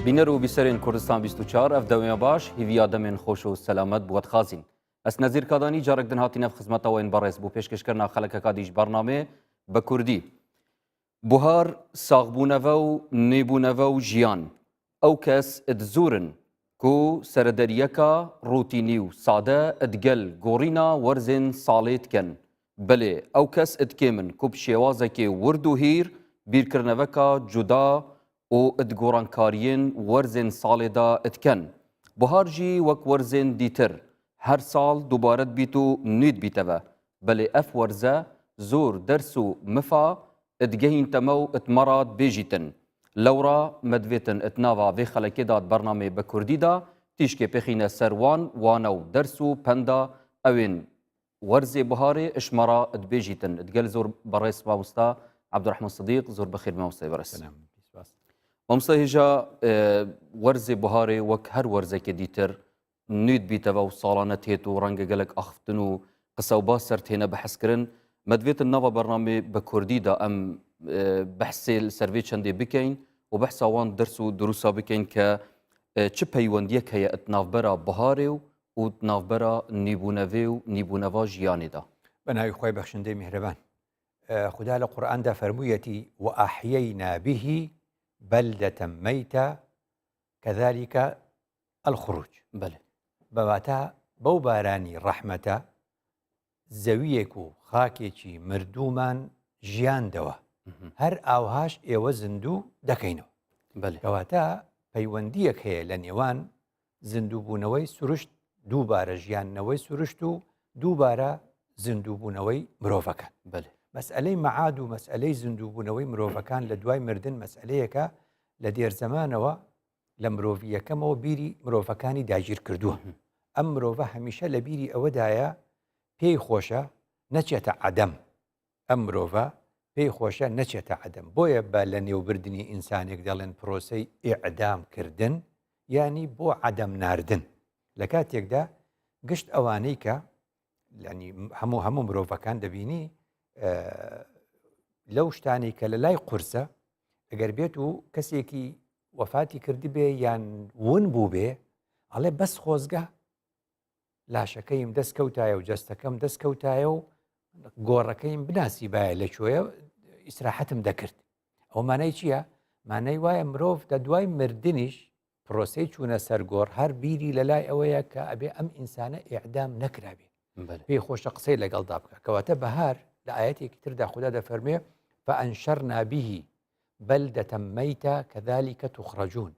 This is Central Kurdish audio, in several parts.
بینەر و بیسەرێن کوردستان 24 ئەف دەوێ باش هیویا دەمێن خۆش و سەلامەت بووەت خازین ئەس نەزیر کادانی جارێک دن هاتینە خزمەتەوەین بەڕێز بوو پێشکەشکردنا خەڵکەکە دیش بەرنامێ بە کوردی بوهار ساغبوونەوە و نێبوونەوە و ژیان ئەو کەس ئەدزورن کو سەردەریەکە ڕوتینی و سادە ئەدگەل گۆڕینا وەرزێن ساڵێتکەن بلێ ئەو کەس ئەدکێمن کو شێوازەکێ ورد و هیر بیرکردنەوەکە جودا و ادگۆڕانکاریên werzên salê da etken. Buhar jî wek werzên dîtir her sal dubare dibît û nû dibîteve. Belê ev werze zor ders û mifa edgehîn teme û etmara dibêjîtin. Lewra me divêtin etnava vê xelekê da bernamê bi Kurdî da tîşkê pêxîne ser wan, wane û ders û penda ewên werzê Buharê işmara dibêjîtin. Edgel zor berês mamosta Abdurrahman Sidîq zor bixêr mamosta beres. مامۆستا هێژا وەرزێ بوهارێ وەک هەر وەرزێکی دیتر نوێت بیتەوە و ساڵانە تێت و ڕەنگە گەلک ئەخفتن و قسە و باس سەر تێنە بەحەسکردن me divêtin nava bernamê bi Kurdî da em behsê li ser vê çendê bikein û behsa wan ders û durusa bikein ke çi peywendiyek heye et navbera biharê û navbera nîbûnevê û nîbûneva jiyanê da. بەناوی خۆی بەخشندەی میهرەبان خدا لە قورئاندا فەرموویەتی وأحيينا به بلدة ميتة كذلك الخروج بله بەواتە بەو بارانی ڕەحمەتە زەویەک و خاکێکی مردوومان ژیاندەوە هەر ئاوهاش ئێوە زیندوو دەکەینەوە کەواتە پەیوەندیەک هەیە لە نێوان زیندووبوونەوەی سروشت دووبارە ژیاننەوەی سروشت و دووبارە زیندووبوونەوەی مرۆڤەکان مەسئلەی مەعاد و مەسئلەی زیندووبوونەوەی مرۆڤەکان لە دوای مردن مەسئلەیەکە لە دێرزەمانەوە لە مرۆڤیەکەمەوە بیری مرۆڤەکانی داگیر کردووە ئەم مرۆڤە هەمیشە لە بیری ئەوەدایە پێی خۆشە نەچێتە عەدەم ئەم مرۆڤە پێی خۆشە نەچێتە عەدەم بۆیە بە لە نێوبردننی ئینسانێک دەڵێن پرۆسەی ئیعدامکردن ینی بۆ عەدەم ناردن لە کاتێکدا گشت ئەوانەی کە هەموو مرۆڤەکان دەبینی لەو شتانی کە لە لای قورسە ئەگەر بێت و کەسێکی وەفاتی کردی بێ یان ون بوو بێ ئەڵێ بەس خۆزگە لاشەکەیم دەستکەوتایە و جەستەکەم دەستکەوتایە و گۆڕەکەیم بناسی باە لەکوێیە ئیسراحەتم دەکرد ئەو مانای چییە؟ مانای وایە مرۆڤ دە دوای مردنیش پرۆسەی چوونە سەرگۆڕ هەر بیری لە لای ئەوەیە کە ئەبێ ئەم ئینسانە ئیعدام نەکرابێ پێی خۆشە قسەی لەگەڵدا بکە کەواتە بەهار لە ئاەتێکی تردا خوددا دەفەرمێ فأنشرنا به بلدة ميتة كذلك تخرجون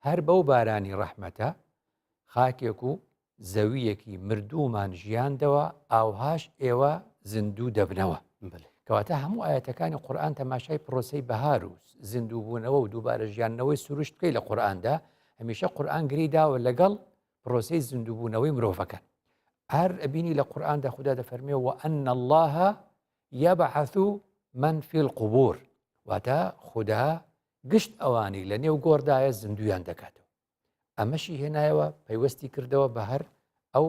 هەر بەو بارانی ڕەحمەتە خاکێک و زەویەکی مردوومان ژیاندەوە ئاوهاش ئێوە زیندوو دەبنەوە کەواتە هەموو ئاەتەکانی قورئان تەماشای پرۆسەی بەهار و زیندووبوونەوە و دووبارە ژیاننەوەی سروشت بکەی لە قورئاندا هەمیشە قورئان گری داوە لەگەڵ پرۆسەی زیندووبوونەوەی مرۆڤەکان هەر ئەبینی لە قورئاندا خوددا دەفەرمێ وأن الله يبعث من في القبور واتە خوددا گشت ئەوانی لە نێو گۆڕدایە زیندویان دەکاتەوە ئەمەشی هێنایەوە پەیوەستی کردەوە بە هەر ئەو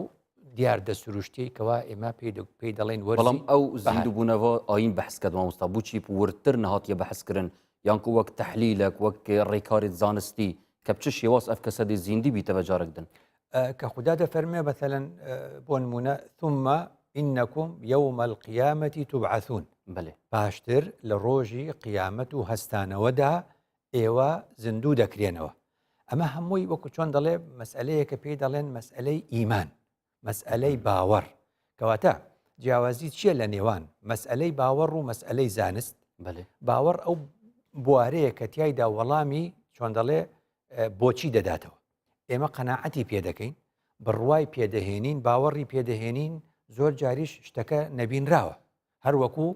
دیاردە سروشتی کەوا ئێمە پێی دەڵێن بەڵام ئەو زیندووبوونەوە ئاین بەحسکرد مامۆستا بچی وردتر نەهاتیە بەحسکردن یانکو وەک تەحلیلێک وەک ڕێکاریت زانستی کە بچ شێواز ئەف کەسە دێ زیندی بیتەوە جارێکدن کە خوددا دەفەرمێ مثلا بۆ نمونە ثم إنكم يوم القيامة تبعثون باشتر لە ڕۆژی قیامەت و هەستانەوەدا ئێوە زیندوو دەکرێنەوە ئەمە هەمووی وەکو چۆن دەڵێ مەسئلەیەکە پێی دەڵێن مەسئلەی ئیمان مەسئلەی باوەڕ کەواتە جیاوازی چییە لە نێوان مەسئلەی باوەڕ و مەسئلەی زانست باوەڕ ئەو بوارەیە کە تیایدا وەڵامی چۆن دەڵێ بۆچی دەداتەوە ئێمە قەناعەتی پێ دەکەین بڕوای پێدەهێنین باوەڕی پێدەهێنین زۆر جاریش شتەکە نەبینراوە هەر وەکو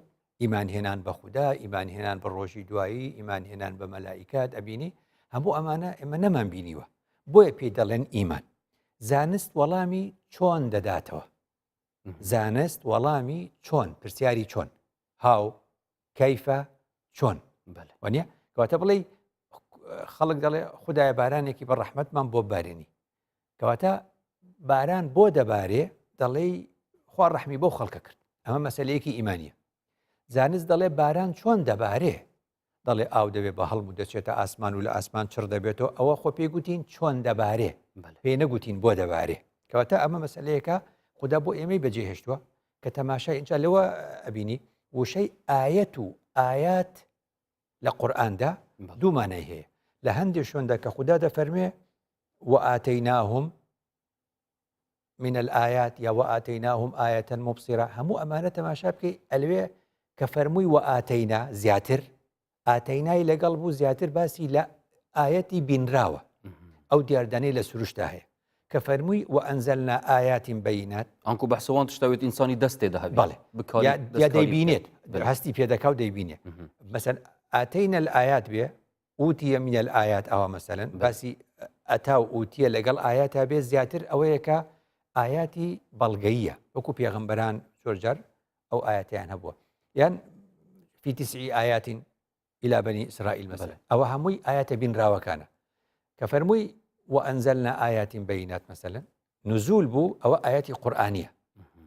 ئیمانهێنان بە خوددا ئیمانهێنان بە ڕۆژی دوایی ئیمانهێنان بە مەلائیکات ئەبینی هەموو ئەمانە ئێمە نەمان بینیوە بۆیە پێی دەڵێن ئیمان زانست وەڵامی چۆن دەداتەوە زانست وەڵامی چۆن پرسیاری چۆن هاو کەیفە چۆن وانە کەواتە بڵێ خەڵک دەڵێ خوددایە بارانێکی بە ڕەحمەتمان بۆ بارێنی کەواتە باران بۆ دەبارێ دەڵێ خوا ڕەحمی بۆ خەڵکە کرد ئەمە مەسەلەیەکی ئیمانیە زانست دەڵێ باران چۆن دەبارێ دەڵێ ئاو دەبێت بە هەڵمو دەچێتە ئاسمان و لە ئاسمان چڕ دەبێتەوە ئەوە خۆ پێی گوتین چۆن دەبارێ پێی نەگوتین بۆ دەبارێ کەواتە ئەمە مەسلەیەکە خوددا بۆ ئێمەی بەجێهێشتووە کە تەماشای ئینجا لەوە ئەبینی وشەی ئاەت و ئايات لە قورئاندا دوومانەی هەیە لە هەندێک شوێندا کە خوددا دەفەرمێ وآتەیناهم من الآيات یا وآتەیناهم آية مبصرة هەموو ئەمانە تەماشا بکەی ئەلوێ کە فەرمووی وآتەینا زیاتر ئاتەینای لەگەڵ بوو زیاتر باسی لە ئاەتی بینراوە ئەو دیاردانەی لە سروشتا هەیە کە فەرمووی وأنزلنا آيات بينات ئەنکو بەحسەوان تشتاوێت ئینسانی دەستێ دەهەبێت بەڵێ یا دەیبینێت هەستی پێدەکا و دەیبینێ مەسەن ئاتەینە الآيات بێ ئوتیە من الآيات ئەوە مەسەلەن باسی ئەتا و ئوتیە لەگەڵ ئاياتا بێ زیاتر ئەوەیە کە ئاياتی بەڵگەییە وەکو پێغەمبەران زۆرجار ئەو ئاياتیان هەبووە یان في 9 آيات إلى بني إسرائيل مثلا أو هموي آيات بين راوكانا كفرموي وأنزلنا آيات بينات مثلا نزول بو أو آيات قرآنية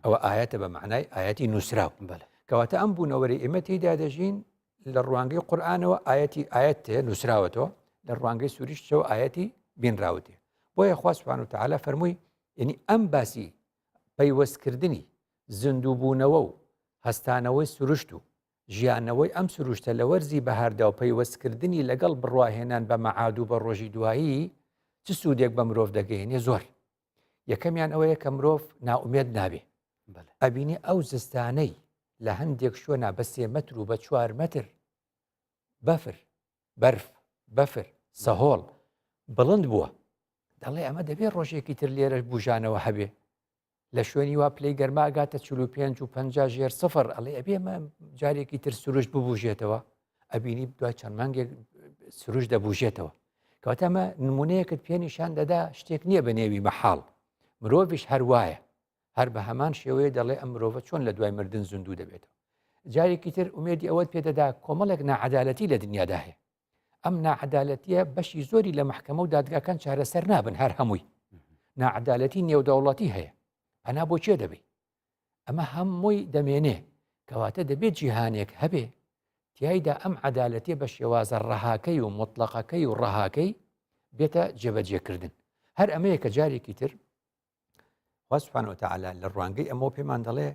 أو آيات بمعنى آيات نسراو كواتا أنبو نوري إمتي دادجين للروانجي قرآن وآيات نسراوتو للروانجي سوريش شو آيات بين راوتي بويا إخوة سبحانه وتعالى فرموي يعني أنباسي بيوس كردني زندوبو نوو هستانوي سرشتو ژیانەوەی ئەم سروشتە لە وەرزی بەهاردا و پەیوەستکردنی لەگەڵ بڕواهێنان بە مەعاد و بە ڕۆژی دوایی چ سوودێک بە مرۆڤ دەگەێنێ زۆر یەکەمیان ئەوەیە کە مرۆڤ ناومێت نابێ ئەبینی ئەو زستانەی لە هەندێک شوێنە بە 3 مەتر و بە 4 مەتر بەفر بەرف بەفر سەهۆڵ بڵند بووە دەڵێ ئەمە دەبێت ڕۆژێکی تر لێرەش بوژانەوە هەبێ لە شوێنی وا پلەی گەرماگاتە 45 و 50 ژێر سفر ئەڵێ ئەبێ ئەمە جارێکی تر سروش ببوژێتەوە ئەبینی دوای چەند مانگێک سروش دەبوژێتەوە کەواتە ئەمە نمونەیەکت پێ نیشان دەدا شتێک نییە بە نێوی مەحاڵ مرۆڤیش هەر وایە هەر بە هەمان شێوەیە دەڵێ ئەم مرۆڤە چۆن لە دوای مردن زیندوو دەبێتەوە جارێکی تر ئومێدی ئەوەت پێدەدا کۆمەڵێک ناعەدالەتی لە دنیادا هەیە ئەم ناعەدالەتیە بەشی زۆری لە مەحکەمە و دادگاکان چارەسەر نابن هەر هەمووی ناعەدالەتی نێودەوڵەتی هەیە ئەنا بۆ چێ دەبێ ئەمە هەمووی دەمێنێ کەواتە دەبێت جیهانێک هەبێ تیایدا ئەم عەدالەتیە بە شێوازە ڕەهاکەی و مطلقەکەی و ڕەهاکەی بێتە جێبەجێکردن هەر ئەمەیە کە جارێکی تر خوا سوبحانە وتەعالا لە ڕوانگەی ئەمە پێمان دەڵێ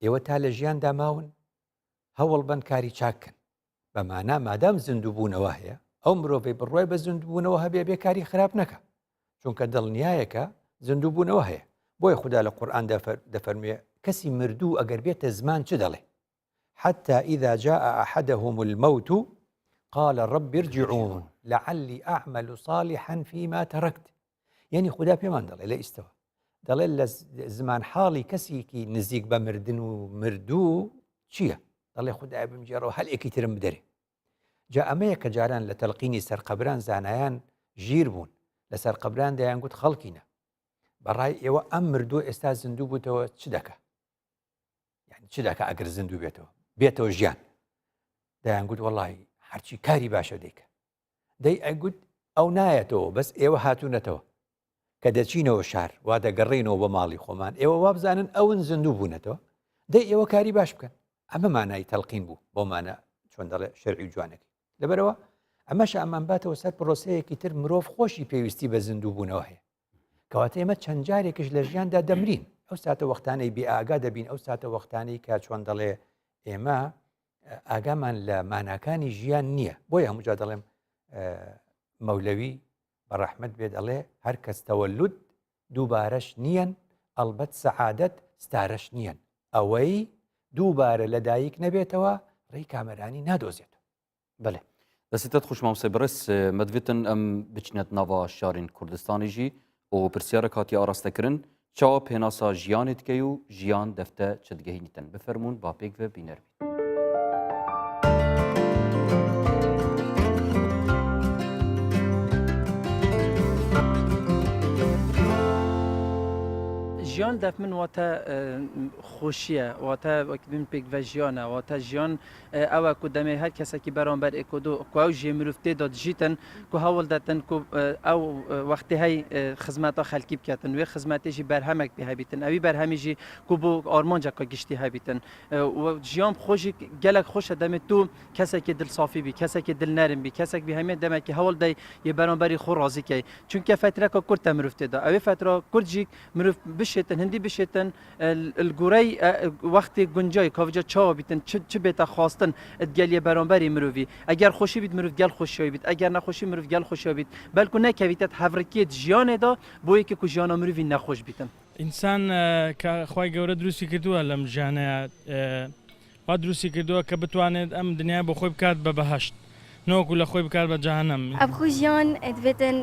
ئێوە تا لە ژیاندا ماون هەوڵ بن کاری چاککن بەمانە مادام زیندووبوونەوە هەیە ئەو مرۆڤی بڕوای بە زیندووبوونەوە هەبێ بێ کاری خراپ نەکە چونکە دڵنیایەکە زیندووبوونەوە هەیە بۆیە خوددا لە قورئان دەفەرمێ کەسی مردوو ئەگەر بێتە زمان چ دەڵێ حتى إذا جاء أحدهم الموت قال رب ارجعون لعلي أعمل صالحا فيما تركت يعني خوددا پێمان دەڵێ لە ئیستەوە دەڵێ لە زمان حاڵی کەسێکی نزیک بە مردن و مردوو چییە دەڵێ خوددا بمجێڕەوە هەلێکی ترم بدەرێ جا ئەمەیە کە جاران لە تەلقینی سەرقەبران زانایان ژیر بوون لە سەرقەبران دەیان گوت خەڵکینە بەڕای ئێوە ئەم مردووە ئێستا زیندوو بووتەوە چ دەکە یعنی چ دەکە ئەگەر زیندوو بێتەوە ژیان دەیان گوت وەڵڵی هەرچی کاری باشە دەیکە دەی ئەگوت ئەو نایەتەوە بەس ئێوە هاتوونەتەوە کە دەچینەوە شار وا دەگەڕێنەوە بە ماڵی خۆمان ئێوە وا بزانن ئەون زیندوو بوونەتەوە دەی ئێوە کاری باش بکەن ئەمە مانای تەلقین بوو بۆمانە چۆن دەڵێ شەرعی جوانەکەی لەبەرەوە ئەمەش ئەمان باتەوە سەر پرۆسەیەکی تر مرۆڤ خۆشی پێویستی بە زیندوو بوونەوە هەیە کەواتە ئێمە چەند جارێکش لە ژیاندا دەمرین ئەو ساتە وەختانەی بێ ئاگا دەبین ئەو ساتە وەختانەی کە چۆن دەڵێ ئێمە ئاگامان لە ماناکانی ژیان نییە بۆیە هەموو جا دەڵێم مەولەوی بەڕەحمەت بێ دەڵێ هەر کەس تەوەلود دووبارەش نییەن ئەڵبەت سەعادەت ستارەش نییەن ئەوەی دووبارە لە دایک نەبێتەوە ڕێی کامەرانی نادۆزێت بەێ دەستێت خوش مامۆستا بەڕێز مەدوێتن ئەم بچنێت ناوا شارین کوردستانیژی و پرسیارە کاتی ئاراستەکردن چاوە پێناسا ژیانت دکەی و ژیان دەفتە چ دگەهێنیتن بفەرمونون با پێک بە بینەربی ژیان دەف من واتە خۆشیە واتە وەکبین پێک بە ژیانە واتە ژیان ئەوە کو دەمێ هەر کەسێکی بەرامبەر ئێکۆدۆ کو ژێ مرۆڤتێدا دژیتن کو هەوڵ دەتن ئەو وەختی هەی خزمەتە خەلکی بکەتن وێ خزمەتێژی بەرهەمێک پێ هەبیتن ئەوی بەرهەمیژی کو بۆ ئارمانجەکە گشتی هەبیتن ژیان خۆشی gelek xweş e demê tu kesekê dilsafî bî, kesekê dilnerm bî, kesek bî hemê demekî hewl dey yê beramberî xwe razî key. Çunke fetreka Kurd te mirov tê da. Ew ê fetra Kurd jî mirov bişêtin, hindî bişêtin li gorey wextê guncayê kavica çawa bîtin, çi bête xwastin gel yê beramberî mirovî. Eger xweşî bît mirov gel xweşiyê bît, eger nexweşî mirov gel xweşiya bît. Belku nekevîte hevrikiyê jiyanê da bo yekê ku jiyana mirovî nexweş bîtin. ئینسان کە خی گەورە دروستی کردووە لەم ژانەیە وا دروستی کردووە کە بتوانێت ئەم دنیا بۆ خۆی بکات بە بەهەشت نۆکو لە خۆی بکات بە جاهەنەم ئەبخۆ ژیان دەبێتن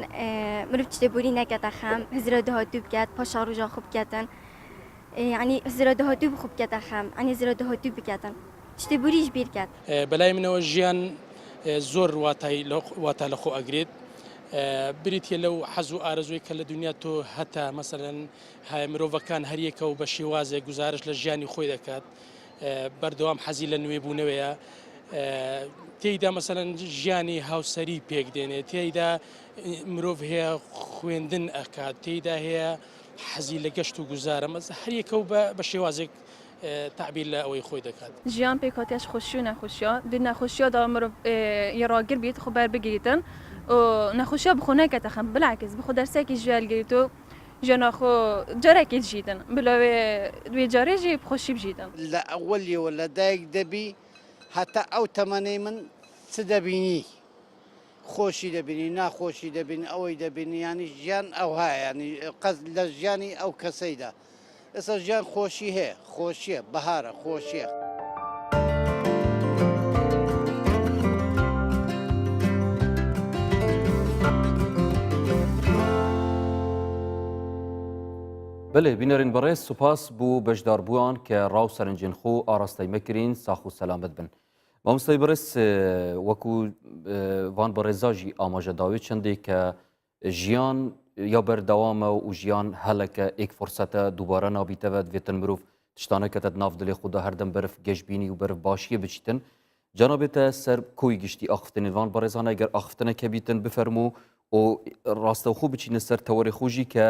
مرۆڤ تشتێبووری نەکەتە خەم هزرە داهاتوو بکات پاشا ڕۆژا خوب بکەتن ینی هزرە داهاتوو بخوب بکەتە خەم ئەنی هزرە داهاتوو بکەتن تشتێبووریش بیر کات بەلای منەوە ژیان زۆر واتە لە خۆ ئەگرێت بریتە لەو حەز و ئارەزوی کە لە دنیا تۆ هەتا مەسەرەن مرۆڤەکان هەریەکە و بە شێوازێک گزارش لە ژیانی خۆی دەکات بەردەوام حەزی لە نوێبوونەوەیە تێیدا مەسەرەن ژیانی هاوسەری پێک دێنێت تێیدا مرۆڤ هەیە خوێندن ئەکات تێیدا هەیە حەزی لە گەشت و گوزارە مەز هەریەکە و بە شێوازێک تعبیر لە ئەوەی خۆی دەکات ژیان پێکاتیاش خۆشی و نەخۆشیە دی نەخۆشیەدا مرۆڤ یێڕاگر بیت خۆ بەر بگریتن نەخۆشیە بخۆ نەکەتە خەم بلاکەس بخۆ دەرسێکی ژێلگریت و ژێناخۆ جارێکی ژیتن بلەوێ دوێ جارێژی خۆشی بژیتن لە ئەوەلیەوە لە دایک دەبی هەتا ئەو تەمەنەی من چ دەبینی خۆشی دەبینی ناخۆشی دەبینی ئەوەی دەبینی ینی ژیان ئەو هەیە ینی قەز لە ژیانی ئەو کەسەیدا ئێستا ژیان خۆشی هەیە خۆشیە بەهارە خۆشیە. بله بینەرین بەڕێز سوپاس بوو بەشداربووان کە ڕاو سەرنجین خۆ ئاراستەی مەکرین ساخ و سەلامت بن. مامۆستای بەڕێز وەکو وان بەڕێزاژی ئاماژەداوی چندێک کە ژیان یا بەردەوامە و ژیان هەلەکە ئێک فرسەتە دووبارە نابیتەوە دەوێتن مرۆڤ تشتانەکەتە ناو دڵێ خوددا هەردەم بەرف گەشتبینی و بەرف باشیە بچیتن جانابێتە سەر کۆی گشتی ئاخفتنی وان بەڕێزانە ئەگەر ئاخفتنەکە بیتن بفەرمو و ڕاستەوخۆ بچینە سەر تەوەری خۆشی کە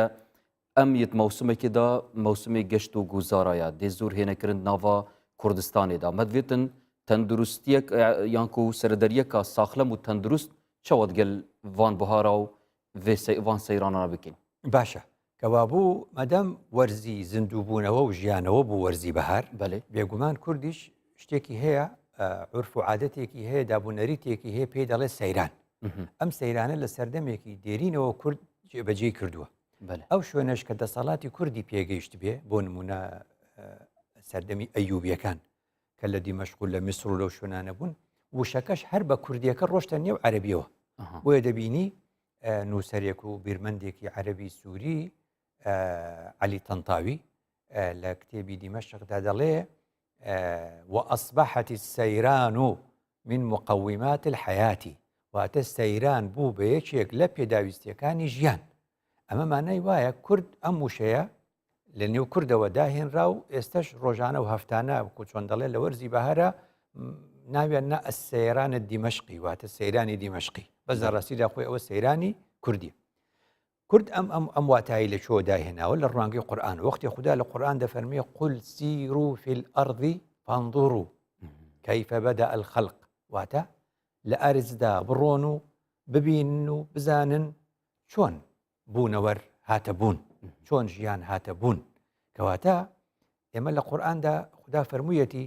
ئەم یەت مەوسمێکیدا مەوسمی گەشت و گوزارایە دێ زۆر هێنەکردن ناوا کوردستانێدا مەدوێتن تەندروستیەک یانکو و سەردەریەکە ساخلەم و تەندروست چاوت گەل وان بهارا و وان سەیرانە بکەین باشە کەوابوو مەدەم وەرزی زیندووبوونەوە و ژیانەوە بوو وەرزی بەهار بێگومان کوردیش شتێکی هەیە عورف و عادەتێکی هەیە دابوونەریتێکی هەیە پێی دەڵێ سەیران ئەم سەیرانە لە سەردەمێکی دێرینەوە کورد جێبەجێ کردووە ئەو شوێنەش کە دەسەڵاتی کوردی پێگەیشت بێ بۆ نمونە سەردەمی ئەیوبیەکان کە لە دیمەشق و لە میسر و لەو شوێنانە بوون وشەکەش هەر بە کوردیەکە ڕۆشتە نێو عەرەبیەوە بۆیە دەبینی نووسەرێک و بیرمەندێکی عەرەبی سووری عەلی تەنتاوی لە کتێبی دیمەشقدا دەڵێ وأصبحت السەیران من مقومات الحياة واتە سەیران بوو بە یەکێک لە پێداویستیەکانی ژیان ئەمە مانای وایە کورد ئەم وشەیە لە نێو کوردەوە داهێنرا و ئێستش ڕۆژانە و هەفتانە وەکو چۆن دەڵێ لە وەرزی بەهارە ناویان نە ئەسەیرانە دیمەشقی واتە سەیرانی دیمەشقی بەس دەڕاستیدا خۆی ئەوە سەیرانی کوردی کورد ئەم واتایی لە چۆ داهێناوە لە ڕوانگەی قورئان وەختی خوددا لە قورئان دەفەرمێ قل سیروا فی الأرض فانظروا کەیف بدأ الخلق واتە لە ئارزدا بڕۆن و ببینن و بزانن چۆن بوونەوەر هاتە بوون چۆن ژیان هاتە بوون کەواتە ئێمە لە قورئاندا خوددا فەرموویەتی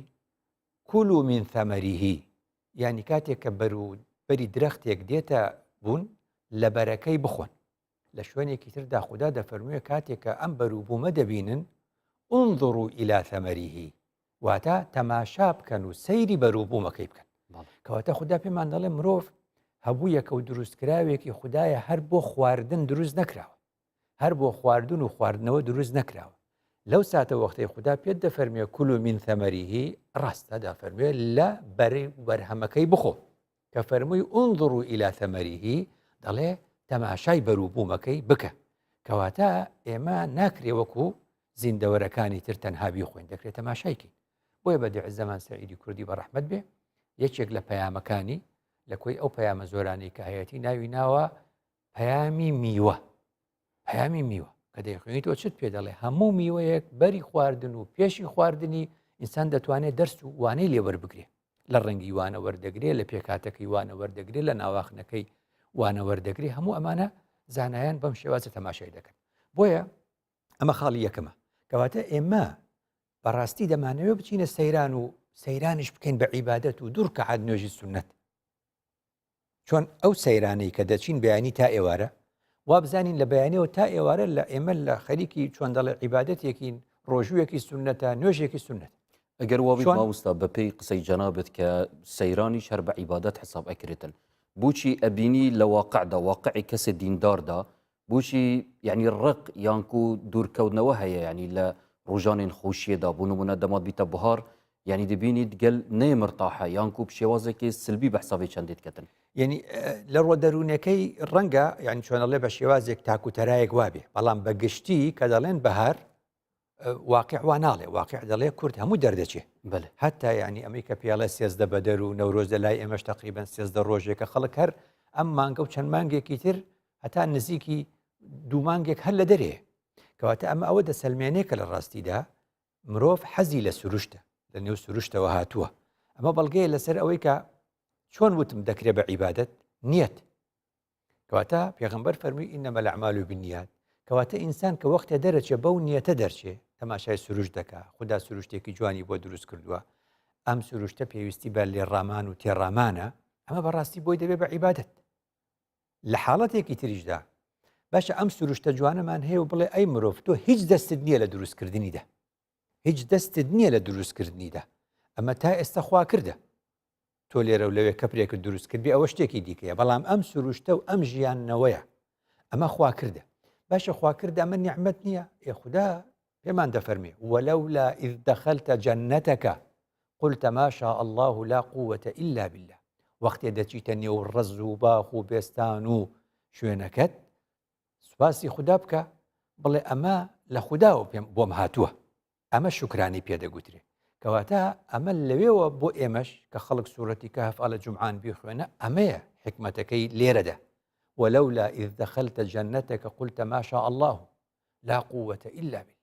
کولوا من ثەمەریه یعنی کاتێک کە بەری درەختێک دێتە بوون لە بەرەکەی بخۆن لە شوێنێکی تردا خوددا دەفەرموویە کاتێک کە ئەم بەروبوومە دەبینن انظروا إلى ثەمەریه واتە تەماشا بکەن و سەیری بەروبوومەکەی بکەن کەواتە خوددا پێمان دەڵێ مرۆڤ هەبوویەکە و دروستکراوێکی خوددایە هەر بۆ خواردن دروست نەکراوە هەر بۆ خواردن و خواردنەوە دروست نەکراوە لەو ساتە وەختەی خوددا پێت دەفەرمێ کولوا من ثەمەریه ڕاستە دەفەرمێ لە بەرهەمەکەی بخۆ کە فەرمووی انظروا إلى ثەمەریه دەڵێ تەماشای بەروبوومەکەی بکە کەواتە ئێمە ناکرێ وەکو زیندەوەرەکانی تر تەنهابی خوێن دەکرێت تەماشایکی بۆیە بەدیع زەمان سەعیدی کوردی بە ڕەحمەت بێ یەکێک لە پەیامەکانی لە کۆی ئەو پەیامە زۆرانی کە هەیەی ناوی ناوە پەیامی میوە پەیامی میوە کە دەیخوێنیت تۆ چت پێ دەڵێ هەموو میوەیەک بەری خواردن و پێشی خواردنی ئینسان دەتوانێت دەرس و وانەی لێوەربگرێ لە ڕەنگی وانە وەردەگرێ لە پێکاتەکەی وانە وەردەگرێ لە ناواخنەکەی وانە وەردەگرێ هەموو ئەمانە زانایان بەم شێوازە تەماشای دەکەن بۆیە ئەمە خاڵی یەکەمە کەواتە ئێمە بەڕاستی دەمانەوێت بچینە سەیران و سەیرانیش بکەین بە عیبادەت و دوور کە عاد نوێژی سنەت چۆن ئەو سەیرانەی کە دەچین بەیانی تا ئێوارە وا بزانین لە بەیانەوە تا ئێوارە لە ئێمە لە خەریکی چۆن دەڵێ عیبادەتێکین ڕۆژوویەکی سنەتە نوێژێکی سنەت ئەگەر وابیت ماوەستا بەپێی قسەی جەنابەت کە سەیرانی هەر بە عیبادەت حساب ئەکرێتن بۆچی ئەبینی لە واقعدا واقعی کەسێ دینداردا بۆچی یعنی ڕق یانکو دوورکەوتنەوە هەیە ینی لە ڕۆژانên خۆشیێدا بوو نمونە دەمات بیتە بەهار ینی دەبینیت گەل نەیەمرتاحە یانکو شێوازێکی سلبی بە حسابی چەندێت کەتن یعنی لە ڕۆدەروونەکەی ڕەنگە یعنی چۆنەڵێ بە شێوازێک تاکوتەرایەک وابێ بەڵام بەگشتی کە دەڵێن بەهار واقع وا ناڵێ واقع دەڵێ کورد هەموو دەردەچێ هەتا ینی ئەمریکا پیاڵە سێزدە بەدەر و نەورۆز لای ئێمەش تقریبان سێزدە ڕۆژێکە خەڵک هەر ئەم مانگە و چەند مانگێکی تر هەتا نزیکی دوو مانگێک هەر لە دەرێ کەواتە ئەمە ئەوە دەسەلمێنێکە لە ڕاستیدا مرۆڤ حەزی لە سروشتە لە نێو سروشتەوە هاتووە ئەمە بەڵگەیە لەسەر ئەوەی کە چۆن وتم دەکرێت بە عیبادەت نیەت کەواتە پێغەمبەر فەرمووی ئینەمە الأعمال بالنیات کەواتە ئینسان کە وەختە دەرەچێ بەو نیەتە دەرچێ تەماشای سروش دەکا خوددا سروشتێکی جوانی بۆ دروست کردووە ئەم سروشتە پێویستی بە لێڕامان و تێڕامانە ئەمە بەڕاستی بۆی دەبێت بە عیبادەت لە حاڵەتێکی تریشدا باشە ئەم سروشتە جوانەمان هەیە و بڵێ ئەی مرۆڤ تۆ هیچ دەستت نییە لە دروستکردنیدا هیچ دەستت نییە لە دروستکردنیدا ئەمە تا ئێستا خوا کردە تۆ لێرە و لەوێ کەپرێکت دروست کردی ئەوە شتێکی دیکەیە بەڵام ئەم سروشتە و ئەم ژیاننەوەیە ئەمە خوا کردە باشە خوا کردە ئەمە نیعمەت نییە ئێ خوددا پێمان دەفەرمێ وەلەولا ئیذ دەخەلتە جەنەتەکە قلت ما شاء الله لا قوة إلا بالله وەختێ دەچیتە نێو ڕەز و باخ و بێستان و شوێنەکەت سوپاسی خوددا بکە بڵێ ئەمە لە خودداوە پێم بۆم هاتووە ئەمە شکرانی پێدەگوترێ کەواتە ئەمە لەوێەوە بۆ ئێمەش کە خەڵک سوورەتی کەهف لە جومعان بیخوێنە ئەمەیە حکمەتەکەی لێرەدا ولولا إذ دخلت جنتك قلت ما شاء الله لا قوة إلا بالله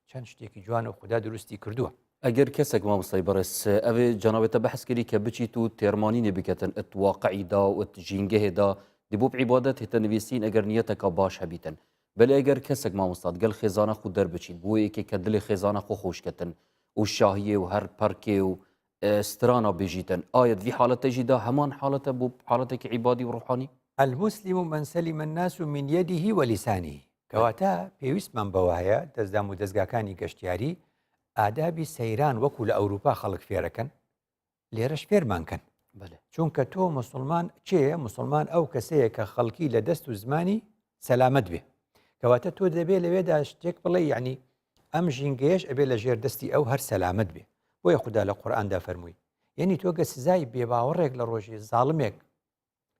چەند شتێکی جوان و خوددا دروستی کردووە ئەگەر کەسێک مامۆستای بەڕێز ئەوێ جەنابێتە بەحث کردی کە بچیت و تێرمانی بکەتن ئەت واقعیدا و ئەت ژینگەهێدا دەبوو عیبادەت هێتە نویسین ئەگەر نیەتەکە باش هەبیتن بەلێ ئەگەر کەسێک مامۆستاد گەل خێزانە خو دەربچین بۆ یەکێک کە دڵی خێزانە خۆ خۆشکەتن و شاهیە و هەر پەرکێ و سترانە بێژیتن ئاەت وی حالەتەژیدا هەمان حالەتە بۆ حالەتێکی عیبادی و ڕوحانی المسلم من سلم الناس من يده ولسانه کەواتە پێویستمان بەوایە دەستدام و دەستگاکانی گەشتیاری ئادابی سەیران وەکو لە ئەوروپا خەڵک فێرەکەن لێرەش فێرمانکەن چونکە تۆ مسلمان چێ مسلمان ئەو کەسەیە کە خەڵکی لە دەست و زمانی سەلامەت بێ کەواتە تۆ دەبێت لەوێدا شتێک بڵێ یعنی ئەم ژینگەیەش ئەبێ لە ژێر دەستی ئەو هەر سەلامەت بێ بۆیە خوددا لە قورئاندا فەرمووی یعنی تۆ گە سزای بێباوەڕێک لە ڕۆژی زاڵمێک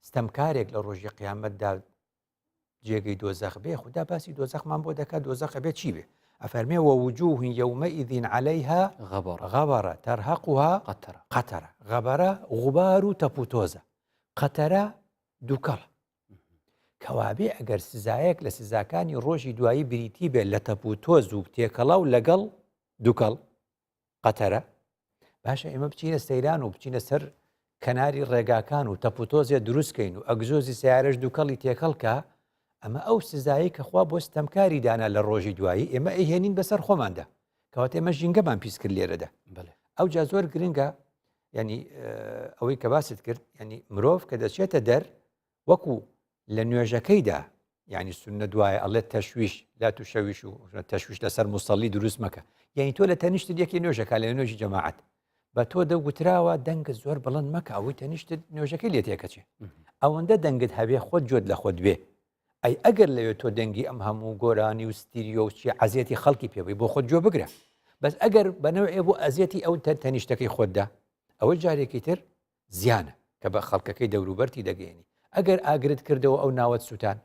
ستەمکارێک لە ڕۆژی قیامەتدا جێگەی دۆزەخ بێ خوددا باسی دۆزەخمان بۆ دەکات دۆزەخ بێ چی بێ ئەفەرمێ ووجوه يومئذ عليها غبرة ترهقها قترة غبرة غبار و تەپوتۆزە قەتەرە دووکەڵ کەوابێ ئەگەر سزایەک لە سزاکانی ڕۆژی دوایی بریتی بێت لە تەپوتۆز و تێکەڵا و لەگەڵ دووکەڵ قەتەرە باشە ئێمە بچینە سەیران و بچینە سەر کەناری ڕێگاکان و تەپوتۆزیە دروستکەین و ئەگزۆزی سیارەش دووکەڵی تێکەڵکە ئەمە ئەو سزایی کە خوا بۆ ستەمکاری دانا لە ڕۆژی دوایی ئێمە ئەیهێنین بەسەر خۆماندا کەواتە ئێمە ژینگەمان پیس کرد لێرەدا ئەو جا زۆر گرنگە ینی ئەوەی کە باست کرد ینی مرۆڤ کە دەچێتە دەر وەکو لە نوێژەکەیدا یعنی سونە دوایە ئەڵێت تەشویش لا توشەویش و تەشویش لەسەر موسەڵی دروست مەکە یعنی تۆ لە تەنیشتت یەکی نوێژەکە لە نوێژی جەماعەت بە تۆ دەوتراوە دەنگت زۆر بڵند مەکە ئەوەی تەنیشتت نوێژەکەی لێ تێکەچێ ئەوەندە دەنگت هەبێ خۆت جۆت لە خۆت بێ ئەی ئەگەر لەوێت تۆ دەنگی ئەم هەموو گۆرانی و ستیریۆ و چی عەزیەتی خەڵکی پێبی بۆ خۆت جۆ بگرە بەس ئەگەر بەنەوەی بۆ ئەزیەتی ئەو تەنیشتەکەی خۆتدا ئەوە جارێکی تر زیانە کە بە خەڵکەکەی دەوروبەرتی دەگەێنی ئەگەر ئاگرت کردەوە ئەو ناوەت سووتان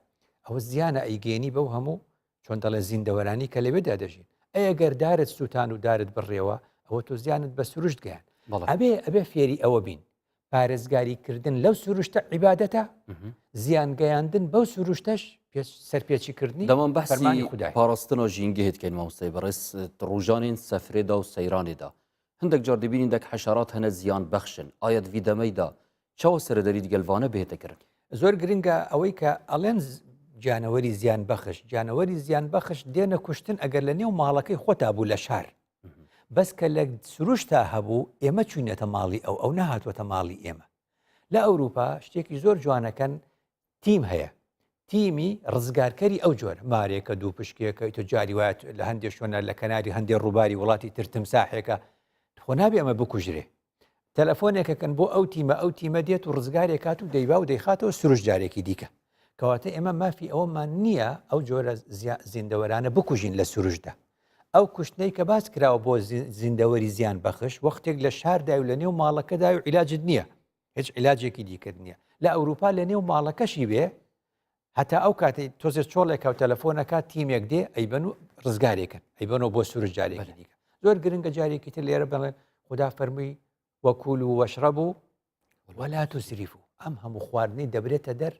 ئەوە زیانە ئەیگەێنی بەو هەموو چۆن دەڵێ زیندەوەرانی کە لەوێدا دەژین ئەگەر دارت سووتان و دارت بڕێەوە ئەوە تۆ زیانت بە سروشت گەیان بەڵێ ئەبێ فێری ئەوە بین پارێزگاریکردن لەو سروشتە عیبادەتە زیان گەیاندن بەو سروشتەش سەرپێچیکردنی دەمان فەرمانی بەحسی خودای پاراستن و ژینگە هێتکەین مامۆستای بەڕێز ڕۆژانین سەفرێدا و سەیرانێدا هەندێک جار دەبینین دەک حەشارات هەنە زیان بەخشن ئاەت ڤیدەمەیدا چاوە سەردەریت گەلوانە بهێتەکردن زۆر گرنگە ئەوەی کە ئەڵێن جانەوەری زیان بەخش جانەوەری زیان بەخش دێنە کوشتن ئەگەر لە نێو ماڵەکەی خۆتا بوو لە شار بەس کە لە سروشتا هەبوو ئێمە چوینێتە ماڵی ئەو نەهاتوەتە ماڵی ئێمە لە ئەوروپا شتێکی زۆر جوانەکەن تیم هەیە تیمی ڕزگارکەری ئەو جۆر مارێکە دوو پشکێکە تۆ جاری وایە لە هەندێک شوێنە لە کەناری هەندێک ڕووباری وڵاتی ترتمساحێکە خۆ نابێ ئەمە بکوژرێ تەلەفۆنێکەکەن بۆ ئەو تیمە دێت و ڕزگارێکات و دەیبا و دەیخاتەوە سروش جارێکی دیکە کەواتە ئێمە مافی ئەوەمان نییە ئەو جۆرە زیندەوەرانە بکوژین لە سروشدا ئەو کوشتنەی کە باس کراوە بۆ زیندەوەری زیان بەخش وەختێک لە شاردا و لە نێو ماڵەکەدا و عیلاجت نییە هیچ عیلاجێکی دیکرد نییە لە ئەوروپا لە نێو ماڵەکەشی بێ هەتا ئەو کاتی تۆزێت چۆڵێکە و تەلەفۆنەکە تیمێک دێ ئەیبەن و ڕزگارێکن ئەیبەنەوە بۆ سروش جارێکی دیکە زۆر گرنگە جارێکی تر لێرە بڵێن خدا فەرمووی وەکولوا وەشرەبوا وەلا تسریفوا ئەم هەموو خواردنی دەبرێتە دەر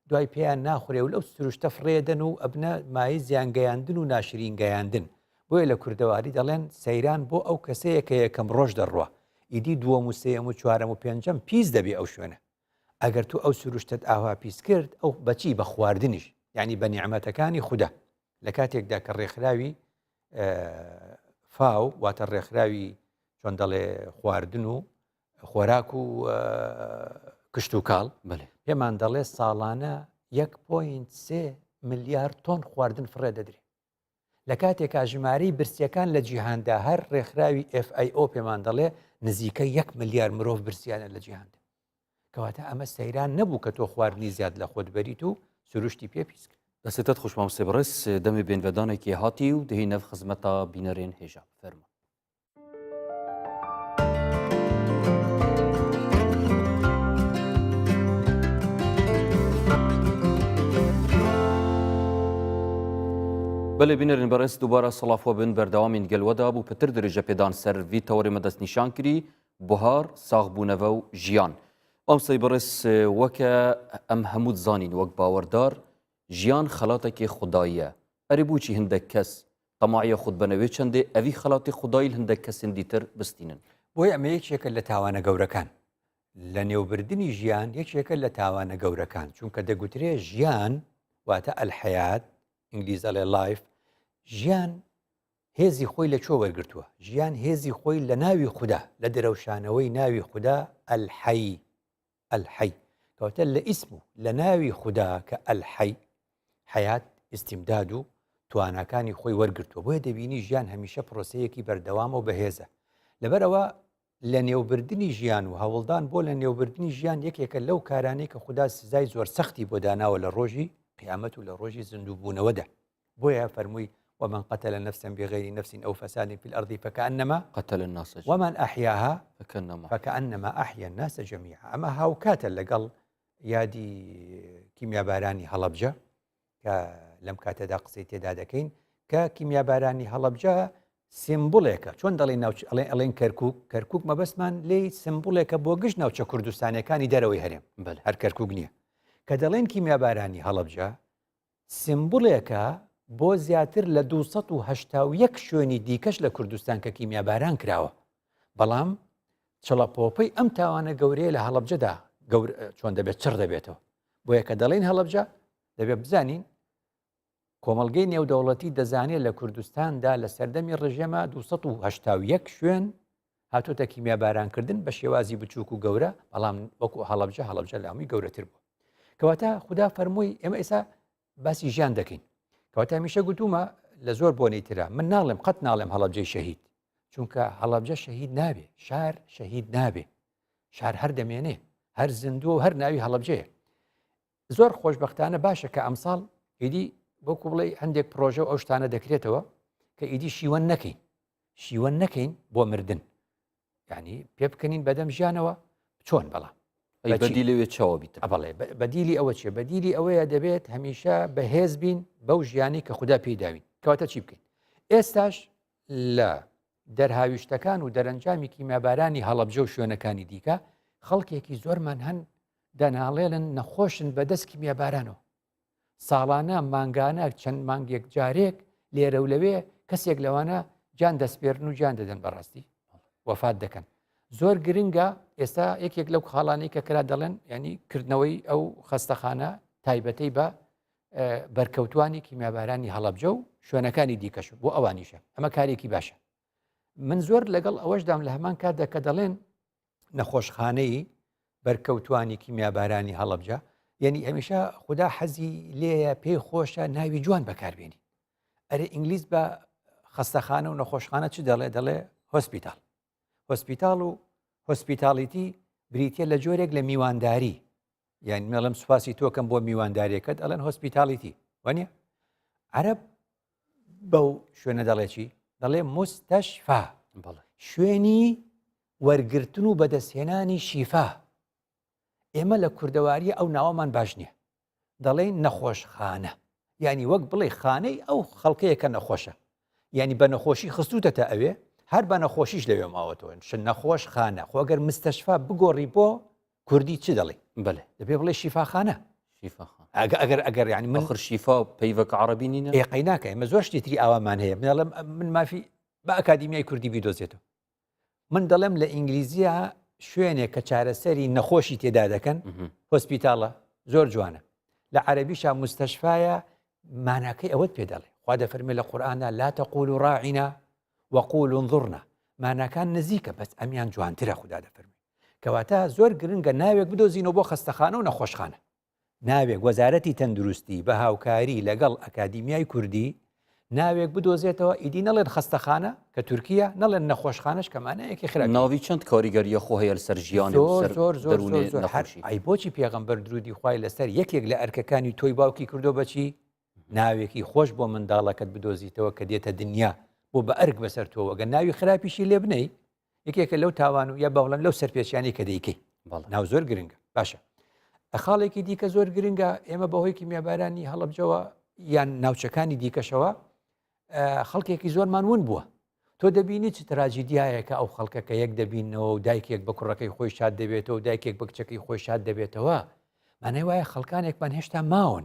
دوای پێیان ناخورێ و لەو سروشتە فڕێدەن و ئەبنە مای زیانگەیاندن و ناشرین گەیاندن بۆیە لە کوردەواری دەڵێن سەیران بۆ ئەو کەسەیە کە یەکەم ڕۆژ دەڕوە ئیدی دووەم و سێەم و چوارەم و پێنجەم پیس دەبێ ئەو شوێنە ئەگەر تو ئەو سروشتت ئاوا پیس کرد ئەو بەچی بە خواردنیش یعنی بە نیعمەتەکانی خوددا لە کاتێکدا کە ڕێکخراوی فاو واتە ڕێکخراوی چۆن دەڵێ خواردن و خۆراک و کشت و کاڵ پێمان دەڵێ ساڵانە 1.3 ملیار تۆن خواردن فڕێ دەدرێت لە کاتێکا ژمارەی برسیەکان لە جیهاندا هەر ڕێکخراوی FIO پێمان دەڵێ نزیکە 1 ملیار مرۆڤ برسیانە لە جیهاندا کەواتە ئەمە سەیران نەبوو کە تۆ خواردنی زیاد لە خۆت بەریت و سروشتی پێ پیسکە دەستێتت خوش مامۆستای بەڕێز دەمێ بێنڤەدانێکی هاتی و دەهی نەف خزمەتە بینەرێن هێژا فەرمە بەڵێ بینەرین بەڕێز دووبارە سەڵافوە بن بەردەوامین گەلوەدا بوو پتر درێژە پێدان سەر ڤی تەوەرێمە دەست نیشان کردی بوهار ساغبوونەوە و ژیان ئەمسەی بەڕێز وەکە ئەم هەموو زانین وەک باوەڕدار ژیان خەڵاتێکی خودداییە ئەرێ بووچی هەندێک کەس تەماعیە خود بنەوێ چەندێ ئەوی خەڵاتی خوددایی هەندێک کەسن دیتر بستینن بۆی ئەمە یەکێکە لە تاوانە گەورەکان لە نێوبردننی ژیان یەکێکە لە تاوانە گەورەکان چونکە دەگوترێ ژیان واتە ئەلحەیات ئینگلیزەڵێ لایف ژیان هێزی خۆی لە چۆ وەرگرتووە ژیان هێزی خۆی لە ناوی خوددا لە دەرەوشانەوەی ناوی خوددا ئەلحەی کەواتە لە ئیسم و لە ناوی خوددا کە ئەلحەی حیات ئیستیمداد و تواناکانی خۆی وەرگرتووە بۆیە دەبینی ژیان هەمیشە پرۆسەیەکی بەردەوامە و بەهێزە لەبەرەوە لە نێوبردننی ژیان و هەوڵدان بۆ لە نێوبردننی ژیان یەکێکە لەو کارانەی کە خوددا سزای زۆر سەختی بۆ داناوە لە ڕۆژی قیامەت و لە ڕۆژی زیندووبوونەوەدا بۆیە فەرمووی ومن قتل نفسا بغير نفس أو فساد في الأرض فكأنما قتل الناس ومن أحياها فكأنما أحيا الناس جميعا أما هاوكاتە لەگەڵ یادی کیمیابارانی هەڵەبجە کە لەم کاتەدا قسەی تێدا دەکەین کە کیمیابارانی هەڵەبجە سیمبولێکە چۆن دەڵێن ئەڵێن کەرکووک مەبەستمان لێی سمبولێکە بۆ گشت ناوچە کوردستانەکانی دەرەوەی هەرێم هەر کەرکووک نییە کە دەڵێن کیمیابارانی هەڵەبجە سمبولێکە بۆ زیاتر لە 281 شوێنی دیکەش لە کوردستان کە کیمیاباران کراوە بەڵام چڵەپۆپەی ئەم تاوانە گەورەیە لە هەڵەبجەدا چۆن دەبێت چڕ دەبێتەوە بۆیە کە دەڵێن هەڵەبجە دەبێت بزانین کۆمەلگەی نێودەوڵەتی دەزانێت لە کوردستاندا لە سەردەمی ڕژێمە 281 شوێن هاتوۆتە کیمیابارانکردن بە شێوازی بچووک و گەورە بەڵام وەکو هەڵەبجە لامی گەورەتر بوو کەواتە خوددا فەرمووی ئێمە ئێستا باسی ژیان دەکەین کەواتە هەمیشە گوتومە لە زۆر بۆنەی ترە من ناڵێم قەت ناڵێم هەڵەبجەی شەهید چونکە هەڵەبجە شەهید نابێ شار شەهید نابێ شار هەر دەمێنێ هەر زیندووە و هەر ناوی هەڵەبجەیە زۆر خۆشبەختانە باشە کە ئەمساڵ ئیدی بۆکو بڵێ هەندێک پرۆژە ئەو شتانە دەکرێتەوە کە ئیدی شیوەن نەکەین بۆ مردن یعنی پێ بکەنین بەدەم ژیانەوە چۆن بەڵام بەدیلەوێ چاوە بیتە بەڵێ بەدیلی ئەوە چیە بەدیلی ئەوەیە دەبێت هەمیشە بەهێز بین بەو ژیانی کە خوددا پێداوین کەواتە چی بکەین ئێستاش لە دەرهاویشتەکان و دەرەنجامی کیمیابارانی هەڵەبجە و شوێنەکانی دیکە خەڵکێکی زۆرمان هەن دەناڵێنن نەخۆشن بەدەست کیمیابارانەوە ساڵانە مانگانە چەند مانگێک جارێک لێرە و لەوێ کەسێک لەوانە جان دەستپێرن و جان دەدەن بەڕاستی وەفات دەکەن زۆر گرنگە ئێستا یەکێک لەو خاڵانەی کە کرا دەڵێن ینی کردنەوەی ئەو خەستەخانە تایبەتەی بە بەرکەوتوانی کیمیابارانی هەڵەبجە و شوێنەکانی دیکەش بۆ ئەوانیشە ئەمە کارێکی باشە من زۆر لەگەڵ ئەوەشدام لە هەمان کاردا کە دەڵێن نەخۆشخانەی بەرکەوتوانی کیمیابارانی هەڵەبجە یعنی هەمیشە خوددا حەزی لێیە پێی خۆشە ناوی جوان بەکاربێنی ئەرێ ئینگلیز بە خەستەخانە و نەخۆشخانە چ دەڵێ هۆسپیتال هۆسپیتال و هۆسپیتالیتی بریتە لە جۆرێک لە میوانداری یعنی مێڵم سوپاسی تۆکەم بۆ میوانداریەکەت ئەڵێن هۆسپیتالیتی وانە عەرەب بەو شوێنە دەڵێکی دەڵێ مستەشفا شوێنی وەرگرتن و بەدەستهێنانی شیفا ئێمە لە کوردەواری ئەو ناوەمان باش نییە دەڵێن نەخۆشخانە ینی وەک بڵێ خانەی ئەو خەڵکەیەکە نەخۆشە ینی بە نەخۆشی خستوتەتە ئەوێ هەر بە نەخۆشیش لەوێ ماوەتەوە شن نەخۆش خانە خۆگەر مستەشفا بگۆڕی بۆ کوردی چ دەڵێ بەێ دەبێ بڵێ شیفاخانە ئەگەر ینی من خر شیفا پەیوەک عربی نینە ئێقەی ناکە ئێمە زۆر شتی تری ئاوامان هەیە منڵم من مافی بە ئەکادیمیای کوردی بیدۆزێتەوە من دەڵێم لە ئینگلیزیە شوێنێک کە چارەسەری نەخۆشی تێدا دەکەن هۆسپیتاڵە زۆر جوانە لە عەربیشا مستەشفایە ماناکەی ئەوەت پێ دەڵێ خوا دەفەرمێ لە قورئانە لا تەقولوا ڕاعینا وەقولوا انظرنا ماناکان نزیکە بەس ئەمیان جوانترە خوددا دەفەرمێ کەواتە زۆر گرنگە ناوێک بدۆزینەوە بۆ خەستەخانە و نەخۆشخانە ناوێک وەزارەتی تەندروستی بە هاوکاری لەگەڵ ئەکادیمیای کوردی ناوێک بدۆزێتەوە ئیدی نەڵێن خەستەخانە کە تورکیا نەڵێن نەخۆشخانەش کەمانەیەکی خراپ ناوی چەند کاریگەریە خۆ هەیە لەسەر ژیان بۆچی پێغەمبەر درودی خوای لەسەر یەکێک لە ئەرکەکانی تۆی باوکی کردو بەچی ناوێکی خۆش بۆ منداڵەکەت بدۆزیتەوە کە دێتە دنیا بۆ بە ئەرک بەسەر تۆوە گە ناوی خراپیشی لێ بنەی یەکێکە لەو تاوان و یا باوڵم لەو سەرپێچیانی کە دەیکەی ناو زۆر گرنگە باشە خاڵێکی دیکە زۆر گرنگە ئێمە بەهۆی کیمیابارانی هەڵەبجەوە یان ناوچەکانی دیکەشەوە خەڵکێکی زۆرمان ون بووە تۆ دەبینی چ تراژیدیایەکە ئەو خەڵکەکە یەک دەبینەوە و دایکێک بە کوڕەکەی خۆی شاد دەبێتەوە و دایکێک بە کچەکەی خۆی شاد دەبێتەوە مانای وایە خەڵکانێکمان هێشتا ماون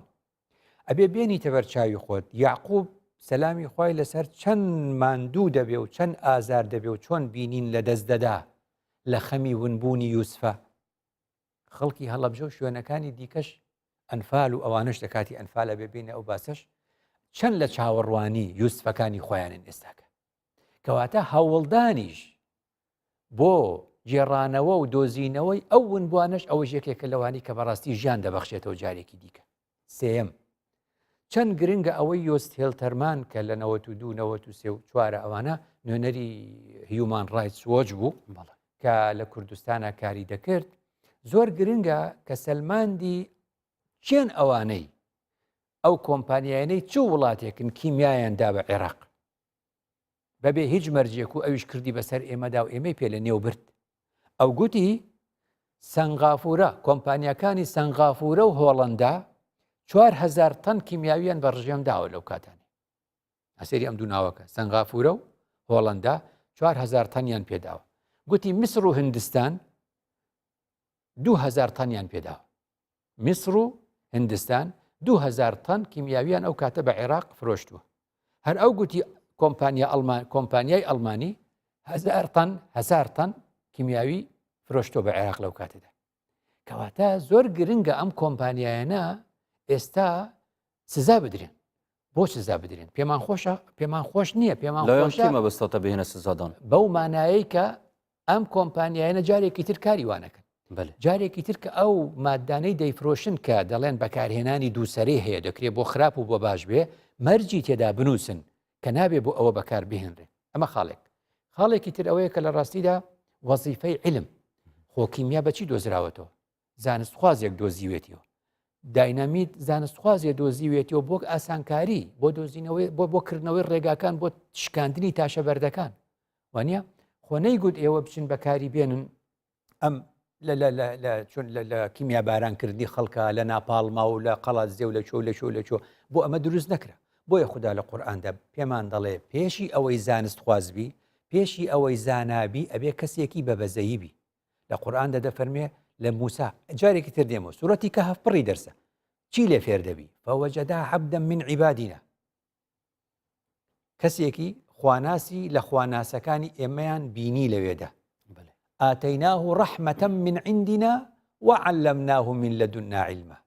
ئەبێ بێنی تەبەرچاوی خۆت یعقوب سەلامی خوای لەسەر چەند ماندوو دەبێ و چەند ئازار دەبێ و چۆن بینین لە دەست دەدا لە خەمی ونبوونی یوسفە خەڵکی هەڵەبجە و شوێنەکانی دیکەش ئەنفال و ئەوانش لە کاتی ئەنفالە ببینە ئەو باسەش چەند لە چاوەڕوانی یوسفەکانی خۆیانن ئێستاکە کەواتە هەوڵدانیش بۆ جێڕانەوە و دۆزینەوەی ئەو ونبوانش ئەوە یەکێکە لەوانی کە بەڕاستی ژیان دەبەخشێتەوە جارێکی دیکە سێم چەند گرنگە ئەوەی یۆست هێلتەرمان کە لە 92 93 و 4 ئەوانە نوێنەری هیومان ڕایتس وۆچ بوو کە لە کوردستانە کاری دەکرد زۆر گرنگە کە سەلماندی چێن ئەوانەی ئەو کۆمپانیایانەی چ وڵاتێکن کیمیایاندا بە عێراق بەبێ هیچ مەرجێک و ئەویش کردی بەسەر ئێمەدا و ئێمەی پێ لە نێو برد ئەو گوتی سەنغافورە کۆمپانیەکانی سەنغافورە و هۆڵەندا 4000 تەن کیمیاویان بە ڕژێم داوە لەو کاتانی ئەسێری ئەم دوو ناوەکە سەنغافورە و هۆڵەندا 4000 تەنیان پێداوە گوتی میسر و هندستان 2000 تەنیان پێداوە میسر و هندستان 2000 تەن کیمیاویان ئەو کاتە بە عێراق فرۆشتووە هەر ئەو گوتی کۆمپانیای ئەڵمانی 1000 تەن کیمیاوی فرۆشتۆ بە عێراق لەو کاتەدا کەواتە زۆر گرنگە ئەم کۆمپانیایانە ئێستا سزا بدرێن بۆ سزا بدرێن پێمان خۆش نییە پێمان خۆشمە بەستەتە بهێنە سزادان بەو مانایی کە ئەم کۆمپانیایانە جارێکی تر کاری وانەکەن جارێکی تر کە ئەو مادانەی دەیفرۆشن کە دەڵێن بەکارهێنانی دووسەرێ هەیە دەکرێت بۆ خراپ و بۆ باش بێ مەرجی تێدا بنووسن کە نابێ بۆ ئەوە بەکار بهێنرێن ئەمە خاڵێکی تر ئەوەیە کە لە ڕاستیدا وەزیفەی علم خۆکیمیا بەچی دۆزراوەتەوە زانستخوازێک دۆزیوێتیەوە داینامیت زانستخوازێ دۆزیوێتەوە بۆ ئاسانکاری بۆ دۆزینەوەی بۆ کردنەوەی ڕێگاکان بۆ شکاندنی تاشە بەردەکان وانە خۆ نەیگوت ئێوە بچین بەکاری بێنن ئەم لە کیمیا بارانکردنی خەڵکە لە ناپاڵما و لە قەڵات زێو لە چۆ بۆ ئەمە دروست نەکرا بۆیە خوددا لە قورئاندا پێمان دەڵێ پێشی ئەوەی زانست خوازبی پێشی ئەوەی زانابی ئەبێ کەسێکی بەبەزەییبی لە قورئاندا دەفەرمێ لە موسا جارێکی تر دێمەوە سوورەتی کەهف پڕی دەرسە چی لێ فێر دەبی فوەجەدا عەبدەن من عیبادینا کەسێکی خواناسی لە خواناسەکانی ئێمەیان بینی لەوێدا ئاتەیناه ڕەحمەتەن من عندنا وعلمناه من لدنا علما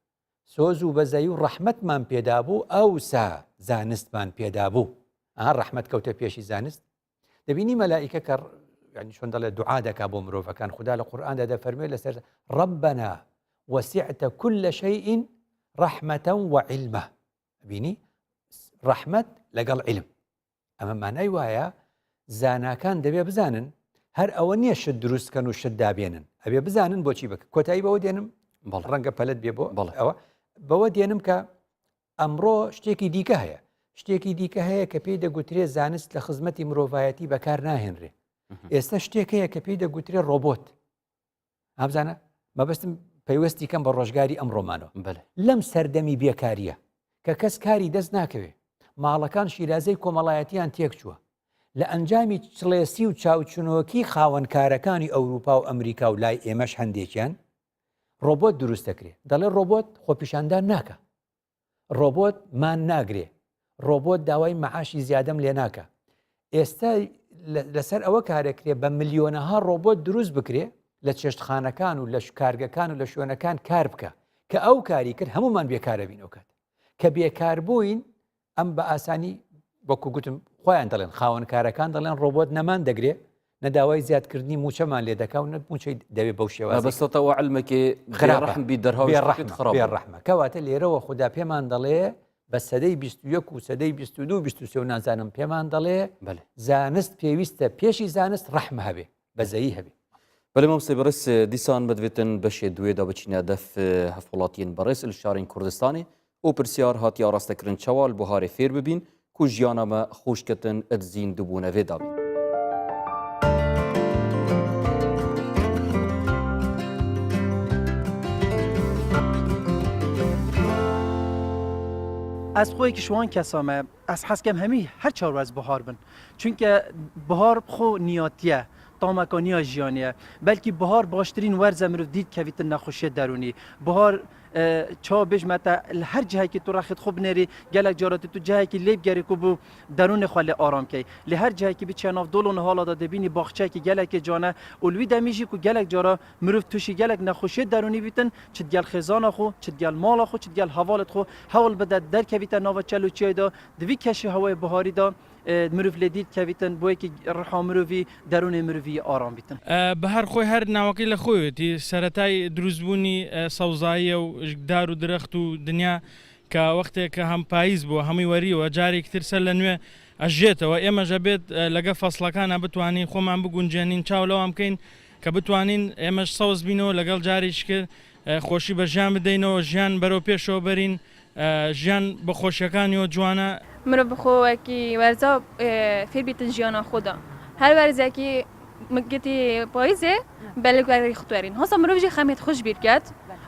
سۆز و بەزەی و ڕەحمەتمان پێدا بوو ئەوسا زانستمان پێدا بوو ڕەحمەت کەوتە پێشی زانست دەبینی مەلائیکە کە يعني شلون دەڵێ دوعا دەکا بۆ مرۆڤەکان خوددا لە قورئاندا دەفەرمێ لەسەر ربنا وسعت كل شيء رحمة وعلما بینی ڕەحمەت لەگەڵ علم ئەمە مانای وایە زاناکان دەبێ بزانن هەر ئەوە نییە شت دروستکەن و شت دابێنن ئەبێ بزانن بۆچی بکە کۆتایی بەوە دێنم ڕەنگە پەلت بێ بۆ ئەوە بەوە دێنم کە ئەمڕۆ شتێکی دیکە هەیە شتێکی دیکە هەیە کە پێی دەگوترێ زانست لە خزمەتی مرۆڤایەتی بەکار ناهێنرێ ئێستا شتێک هەیە کە پێی دەگوترێ ڕۆبۆت ئابزانە مەبەستم پەیوەستی کەم بە ڕۆژگاری ئەمڕۆمانەوە لەم سەردەمی بێکاریە کە کەس کاری دەست ناکەوێ ماڵەکان شیرازەی کۆمەڵایەتیان تێک چووە لە ئەنجامی چڵێسی و چاوچنۆکی خاوەنکارەکانی ئەوروپا و ئەمریکا و لای ئێمەش هەندێکیان ڕۆبۆت دروست دەکرێ دەڵێ ڕۆبۆت خۆپیشاندان ناکە ڕۆبۆت مان ناگرێ ڕۆبۆت داوای مەعاشی زیادەم لێ ناکە ئێستا لەسەر ئەوە کارەکرێ بە ملیۆنەها ڕۆبۆت دروست بکرێ لە چێشتخانەکان و لە کارگەکان و لە شوێنەکان کار بکە کە ئەو کاری کرد هەمومان بێکارە بینەوە کات کە بێکار بووین ئەم بە ئاسانی وەکو گوتم خۆیان دەڵێن خاوەنکارەکان دەڵێن ڕۆبۆت نەمان دەگرێ نەداوای زیادکردنی موچەمان لێ دەکا و موچەی دەوێت بەو شێوازە بەستەوە علمێکی خراپە بی دەرهاوی بێڕەحمە کەواتە لێرەوە خوددا پێمان دەڵێ بە سەدەی 21 و سەدەی 22 23 نازانم پێمان دەڵێ زانست پێویستە پێشی زانست ڕەحمە هەبێ بەزەیی هەبێ بەڵێ مامۆستای بەڕێز دیسان بدوێتن بەشێ دوێدا بچینە دەف هەفوڵاتیان بەڕێز لە شارین کوردستانی ئەو پرسیار هاتیە ڕاستەکردن چاوال بۆ هارێ فێر ببین کو ژیانەمە خۆشکەتن ئەدزین دوبوونەوێ دابین از خۆیەکی شوان کەسامە ئەس حەزکەم هەمی هەر چاوەز بەهار بن چونکە بەهار خۆ نیاتیە تامەکانیا ژیانیە بەلکی بەهار باشترین وەرزە مرۆڤ دیت کەویتن نەخۆشیە دەرونی بەهار چاو بێژمەتە هەر جهەیەکی تو ڕەخت خۆ بنێری گەلک جارەتی تو جهەیەکی لێب گەری کو بوو دەرونی خۆ لێ ئارامکەی لە هەر جهەیەکی بچێ ناو دۆڵۆن هاڵادا دەبینی باخچەیەکی گەلێکی جوانە و لوی دەمیژی کو گەلک جارە مرۆڤ تووشی گەلک نەخۆشیە دەرونی بیتن چت گەل خێزانە خۆ چت گەل ماڵە خۆ چت گەل هەواڵت خۆ هەوڵ بدە دەرکەویتە ناوە چەلوچیەدا دوی کەشی هەوای بەهاریدا مرۆڤ لێ دیت کەویتن بۆیەکی ڕەحا مرۆڤی دەرونی مرۆڤی ئارام بیتن بە هەر خۆی هەر ناوەکەی لە خۆیەتی سەرەتای دروستبوونی سەوزاییە و دار و درەخت و دنیا کە وەختێک کە هەم پاییز بووە هەمووی وەریەوە جارێکتر سەر لە نوێ ئەژێتەوە ئێمەژە بێت لەگە فەسڵەکانە بتوانین خۆمان بگونجێنین چاو لەوام بکەین کە بتوانین ئێمەش سەوز بینەوە لەگەڵ جاریش کرد خۆشی بە ژیان بدەینەوە ژیان بەرەو پێشەوە بەرین ژیان بە خۆشیەکانیەوە جوانە مرۆڤ بخۆوەکی وەرزە فێر بیتن ژیانە خۆدا هەر وەرزێکی مگتی پاییزێ بەلک وەری خوتوەرین هەسا مرۆڤژی خەمێت خۆش بیرکات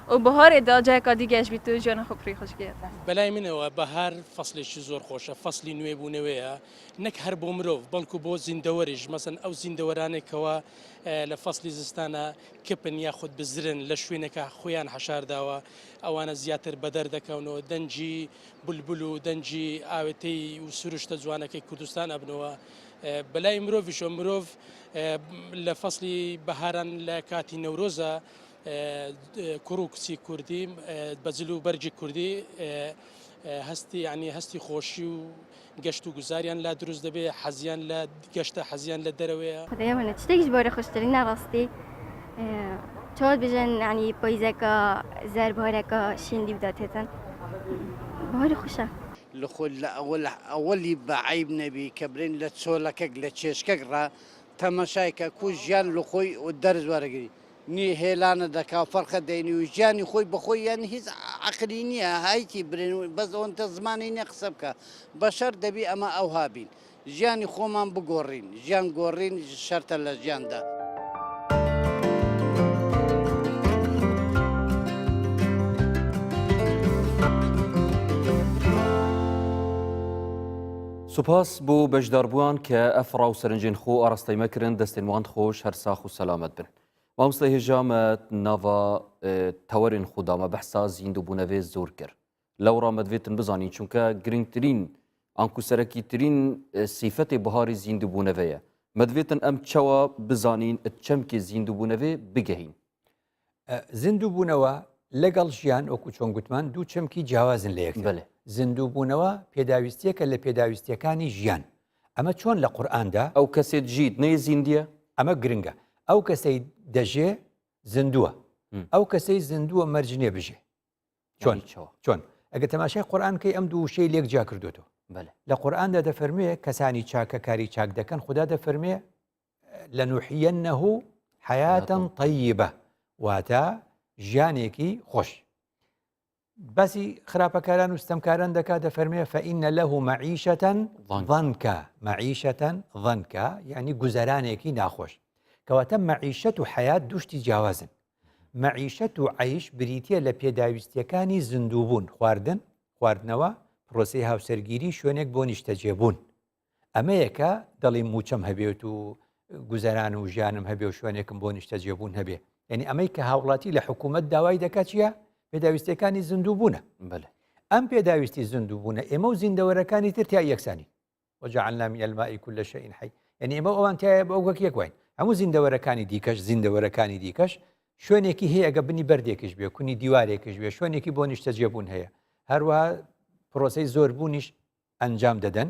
و بەهارێدا جایکا دیگەش بیت و ژیانە خۆ پڕی خۆشگێت بەلای منەوە بەهار فەسڵێکی زۆر خۆشە فەسڵی نوێ بوونەوەیە نەک هەر بۆ مرۆڤ بەڵکو بۆ زیندەوەریش مەسەن ئەو زیندەوەرانێکەوە لە فەسڵی زستانە کپن یاخود بزرن لە شوێنەکە خۆیان حەشارداوە ئەوانە زیاتر بەدەر دەکەونەوە دەنجی بولبول و دەنجی ئاوێتەی و سروشتە جوانەکەی کوردستان ئەبنەوە بەلای مرۆڤیشۆ مرۆڤ لە فەسڵی بەهاران لە کاتی نەورۆزە کوڕ و کچی کوردی بەجل و بەرجی کوردی هەستی ینی هەستی خۆشی و گەشت و گوزاریان لا دروست دەبێ حەزیان لە گەشتە حەزیان لە دەرەوەیە خدایەوەنە شتێکیش بۆرە خۆشترین ناڕاستی چۆت بژن ینی پۆیزەکە زەربارەکە شیندی بداتێتن بەهاری خۆشە لە خۆ لە ئەوەلی بەعیب نەبی کە برین لە چۆلەکەک لە چێشکەک ڕ تەمەشایکە کو ژیان لە خۆی و دەرز وەرەگری نی هێلانە دەکا فەرخە دەینی و ژیانی خۆی بەخۆی یان هیچ عەقلی نییە هایتی برێن بەس ئەوەندە زمانی نییە قسە بکە بەشەر دەبی ئەمە ئەو هابین ژیانی خۆمان بگۆڕین ژیان گۆڕین شەرتە لە ژیاندا. سوپاس بۆ بەشداربووان کە ئەفڕا و سەرنجین خۆ ئاراستەیمەکردن دەستێنوان خۆش هەر ساخ و سەلامەت بن. مامۆستای هێژامە ناوا تەوەرین خودامە بەحسا زیندووبوونەوێ زۆر کرد. لەو ڕامەدوێتن بزانین چونکە گرنگترین ئانکوسەرەکیترین سیفەتی بەهاری زیندووبوونەوەیە. مەدوێتن ئەم چەوە بزانین چەمکی زیندووبوونەوێ بگەهین. زیندووبوونەوە لەگەڵ ژیان وەکو چۆن گوتمان دوو چەمکی جیاوازن لە یەکتر. زیندووبوونەوە پێداویستیەکە لە پێداویستیەکانی ژیان. ئەمە چۆن لە قورئاندا ئەو کەسێت ژیت نەیە زیندیە؟ ئەمە گرنگە. ئەو کەسەی دەژێ زیندووە. ئەو کەسەی زیندووە مەرجنێ بژێ. چۆن ئەگە تەماشای قورئانکەی ئەم دوو شەی لێک جا کردوێتەوە. لە قورئاندا دەفەرمێ کەسانی چاکەکاری چاک دەکەن خوددا دەفەرمێ لەنوحیەنەه حەیاتەن طەیبە، واتە ژیانێکی خۆش. باسی خراپەکاران و ستەمکاران دەکات دەفەرمێ فەئینە لەه مەعیشەتەن ضەنکە. مەعیشەتەن ضەنکە یعنی گوزەرانێکی ناخۆش. کەواتە مەعیشەت و حەیات دوشتی جیاوازن. مەعیشەت و عەیش بریتیە لە پێداویستیەکانی زیندووبوون، خواردنەوە، پرۆسەی هاوسەرگیری، شوێنێک بۆ نیشتەجێبوون. ئەمەیەکە دەڵی موچەم هەبێت و گوزەران و ژیانم هەبێ و شوێنێکم بۆ نیشتەجێبوون هەبێ. یعنی ئەمەی کە هاوڵاتی لە حکوومەت داوای دەکات چییە؟ پێداویستەکانی زیندووبوونە. ئەم پێداویستی زیندووبوونە ئێمە و زیندەوەرەکانی تر تیا یەکسانی. وجعلنا من الماء كل شيء حي. یعنی ئێمە ئەوان تایە بە ئەوگەک یەکوین. هەموو زیندەوەرەکانی دیکەش زیندەوەرەکانی دیکەش شوێنێکی هەیە گە بنی بەردێکش بێ، کونی دیوارێکش بێ، شوێنێکی بۆ نیشتەجێبوون هەیە. هەروەها پرۆسەی زۆربوونیش ئەنجام دەدەن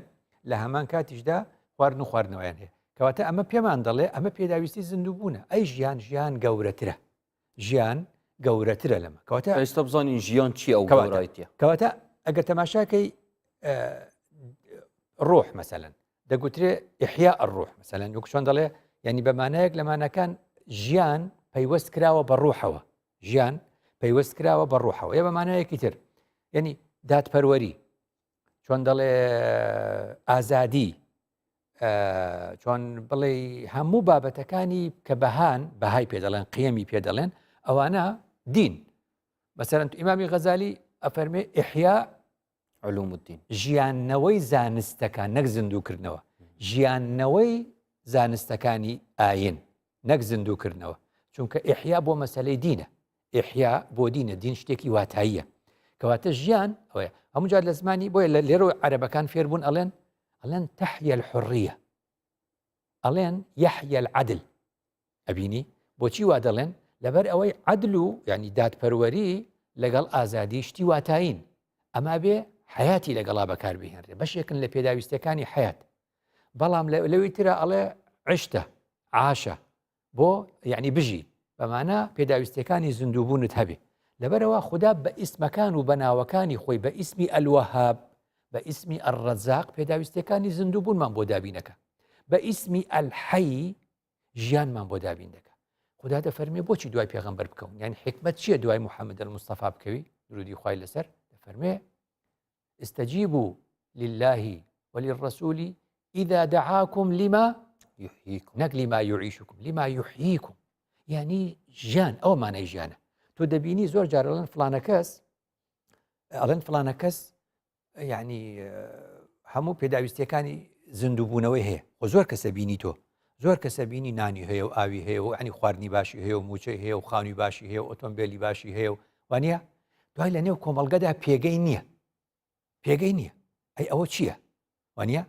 لە هەمان کاتیشدا خواردن و خواردنەوەیان هەیە. کەواتە ئەمە پێمان دەڵێ ئەمە پێداویستی زیندووبوونە. ئەی ژیان گەورەترە. ژیان گەورەترە لەمە. کەواتە ئێستا بزانین ژیان چی ئەو گەورایەتیە. کەواتە ئەگەر تەماشاکەی ڕۆح مەسەلەن دەگوترێ ئیحیا ئەڕۆح مەسەلەن وەکو چۆن دەڵێ یعنی بەمانایەک لەمانەکان ژیان پەیوەست کراوە بە ڕۆحەوە. ژیان پەیوەست کراوە بە ڕۆحەوە. یە بەمانایەکی تر یعنی دادپەروەری، چۆن دەڵێ ئازادی، چۆن بڵێ هەموو بابەتەکانی کە بەهای پێ دەڵێن، قیەمی پێ دەڵێن، ئەوانە دین. مەسەلەن ئیمامی غەزالی ئەفەرمێ ئیحیا علوم الدین، ژیاننەوەی زانستەکان نەک زیندووکردنەوە، ژیاننەوەی زانستەکانی ئاین نەک زیندووکردنەوە. چونکە ئیحیا بۆ مەسەلەی دینە. ئیحیا بۆ دینە، دین شتێکی واتاییە. کەواتە ژیان ئەوەیە. هەموو جار لە زمانی بۆیە لە لێرە عەرەبەکان فێربوون ئەڵێن تەحیا الحڕیە، ئەڵێن یەحیا العەدل. ئەبینی بۆچی وا دەڵێن؟ لەبەر ئەوەی عەدل و یعنی دادپەروەری لەگەڵ ئازادی شتی واتاین. ئەما بێ حیاتی لەگەڵا بەکاربهێنرێ، بەشێکن لە پێداویستەکانی حیات. بەڵام لەوەی ترە ئەڵێ عشتە، عاشە، بۆ یعنی بژی، بەمانە پێداویستەکانی زیندووبوونت هەبێ. لەبەرەوە خوددا بە ئیسمەکان و بەناوەکانی خۆی بە ئیسمی ئەلوەهاب، بە ئیسمی ئەڕەزاق پێداویستەکانی زیندووبوونمان بۆ دابینەکە، بە ئیسمی ئەلحەی ژیانمان بۆ دابین دەکە. خوددا دەفەرمێ بۆچی دوای پێغەمبەر بکەون؟ یعنی حکمت چییە دوای محەممەد المستەفا بکەوی درودی خوای لەسەر؟ دەفەرمێ استجیبوا لله وللرسول إذا دعاكم لما يحييكم، نەک لما يعيشكم، لما يحييكم. یعنی ژیان ئەوە مانای ژیانە. تۆ دەبینی زۆر جار ئەڵێن فلانە کەس یعنی هەموو پێداویستیەکانی زیندووبوونەوەی هەیە. و زۆر کەسە بینی تۆ، زۆر کەسە بینی نانی هەیە و ئاوی هەیە و عنی خواردنی باشی هەیە و موچەی هەیە و خاوی باشی هەیە و ئۆتۆمبیلی باشی هەیە و وانە دوای لە نێو کۆمەڵگەدا پێگەی نییە. ئەی ئەوە چییە؟ وانە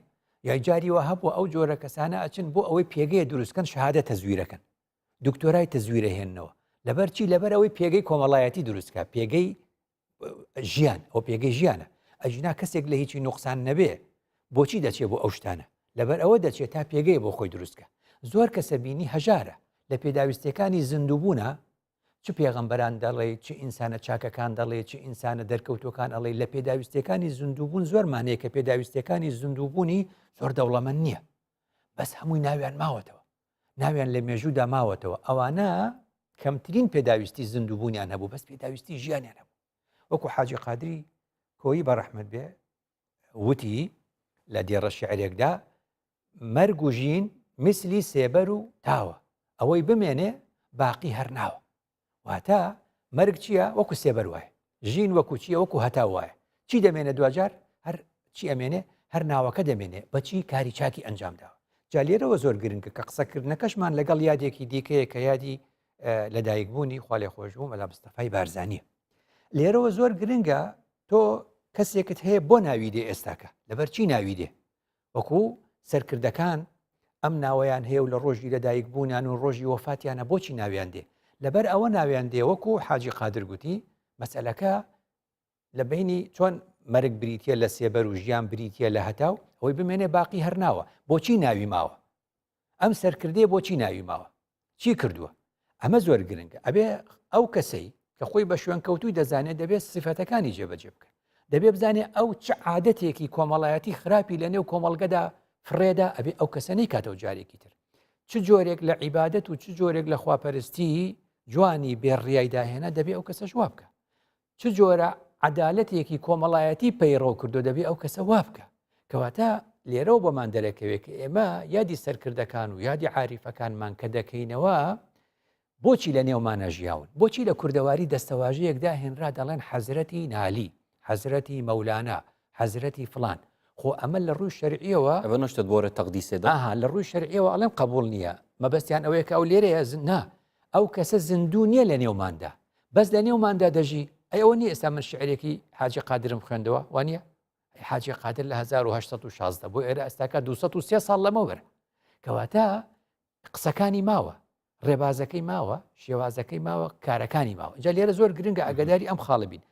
یای جاریوە هەبووە ئەو جۆرە کەسانە ئەچن بۆ ئەوەی پێگەیە دروستکەن شەهادە تەزویرەکەن، دکتۆرای تەزویرە هێننەوە. لەبەر چی؟ لەبەر ئەوەی پێگەی کۆمەڵایەتی دروستکە، پێگەی ژیان، ئەو پێگەی ژیانە. ئەژنا کەسێک لە هیچی نوقسان نەبێ بۆچی دەچێت بۆ ئەو شتانە؟ لەبەر ئەوە دەچێت تا پێگەی بۆ خۆی دروستکە. زۆر کەسە بینی هەژارە لە پێداویستەکانی زیندووبوونە، چ پێغەمبەران دەڵێ، چ ئینسانە چاکەکان دەڵێ، چ ئینسانە دەرکەوتوەکان ئەڵێ. لە پێداویستەکانی زیندووبوون زۆرمانەیە کە پێداویستەکانی زیندووبوونی زۆر دەوڵەمەند نییە، بەس هەمووی ناویان ماوەتەوە، ناویان لە مێژوودا ماوەتەوە. ئەوانە کەمترین پێداویستی زیندووبوونیان هەبوو، بەس پێداویستی ژیانیان هەبوو. وەکو حاجی قادری کۆیی بەڕەحمەت بێ وتی لە دێڕە شیعرێکدا مەرگ و ژین مثلی سێبەر و تاوە، ئەوەی بمێنێ باقی هەر ناوە. واتە مەرگ چییە؟ وەکو سێبەر وایە. ژین وەکو چییە؟ وەکو هەتا وایە. چی دەمێنێ دوجار؟ هەر چی ئەمێنێ؟ هەر ناوەکە دەمێنێ بەچی کاری چاکی ئەنجامداوە. جا لێرەوە زۆر گرنگە کە قسەکردنەکەشمان لەگەڵ یادێکی دیکەیە کە یادی لەدایکبوونی خوا لێ خۆشبوو مەلا مستەفای بارزانیە. لێرەوە زۆر گرنگە تۆ کەسێکت هەیە بۆ ناوی دێ ئێستاکە لەبەر چی ناوی دێ وەکو سەرکردەکان ئەم ناوەیان هەیە و لە ڕۆژی لەدایکبوونیان و ڕۆژی وەفاتیانە بۆچی ناویان دێ لەبەر ئەوە ناویان دێ وەکو حاجی قادر گوتی مەسئلەکە لە بینی چۆن مەرگ بریتە لە سێبەر و ژیان بریتە لە هەتاو ئەوەی بمێنێ باقی هەرناوە بۆچی ناوی ماوە ئەم سەرکردێ بۆچی ناوی ماوە چی کردووە ئەمە زۆر گرنگە ئەبێ ئەو کەسەی کە خۆی بە شوێن کەوتوی دەزانێت دەبێت سیفەتەکانی جێبەجێ بکە دەبێت بزانێ ئەو چ عادەتێکی کۆمەڵایەتی خراپی لە نێو کۆمەڵگەدا فڕێدا ئەبێ ئەو کەسەنەی کاتەوە جارێکی تر چ جۆرێک لە عیبادەت و چ جۆرێک لە خواپەرستی جوانی بێڕیای داهێنا دەبێت ئەو کەسە وا بکە چ جۆرە عەدالەتێکی کۆمەڵایەتی پەیڕۆ کردو دەبێت ئەو کەسە وا بکە کەواتە لێرەوە بۆمان دەرەکەوێت کە ئێمە یادی سەرکردەکان و یادی عاریفەکانمان کە دەکەینەوە بۆچی لە نێومانە ژیاون بۆچی لە کوردەواری دەستەواژەیەکدا هێنرا دەڵێن حەزرەتی نالی حەزرەتی مەولانا حەزرەتی فلان خۆ ئەمە لە ڕووی شەرعیەوە ئەوە نەشتت بۆرە تەقدیسێدا لە ڕووی شەرعیەوە ئەڵێم قبول نییە مەبەستیان ئەوەیە کە ئەو لێرەیە نا ئەو کەسە زیندوو نییە لە نێوماندا بەس لە نێوماندا دەژی ئەوە نیە ئێستا من شعرێکی حاجی قادرم خوێندەوە وانە حاجی قادر لە 1916 بۆ ئێرە ئەستاکە 203 ساڵ لەمەوەرە کەواتە قسەکانی ماوە ڕێبازەکەی ماوە شێوازەکەی ماوە کارەکانی ماوە جا لێرە زۆر گرنگە ئەگەداری ئەم خاڵە بین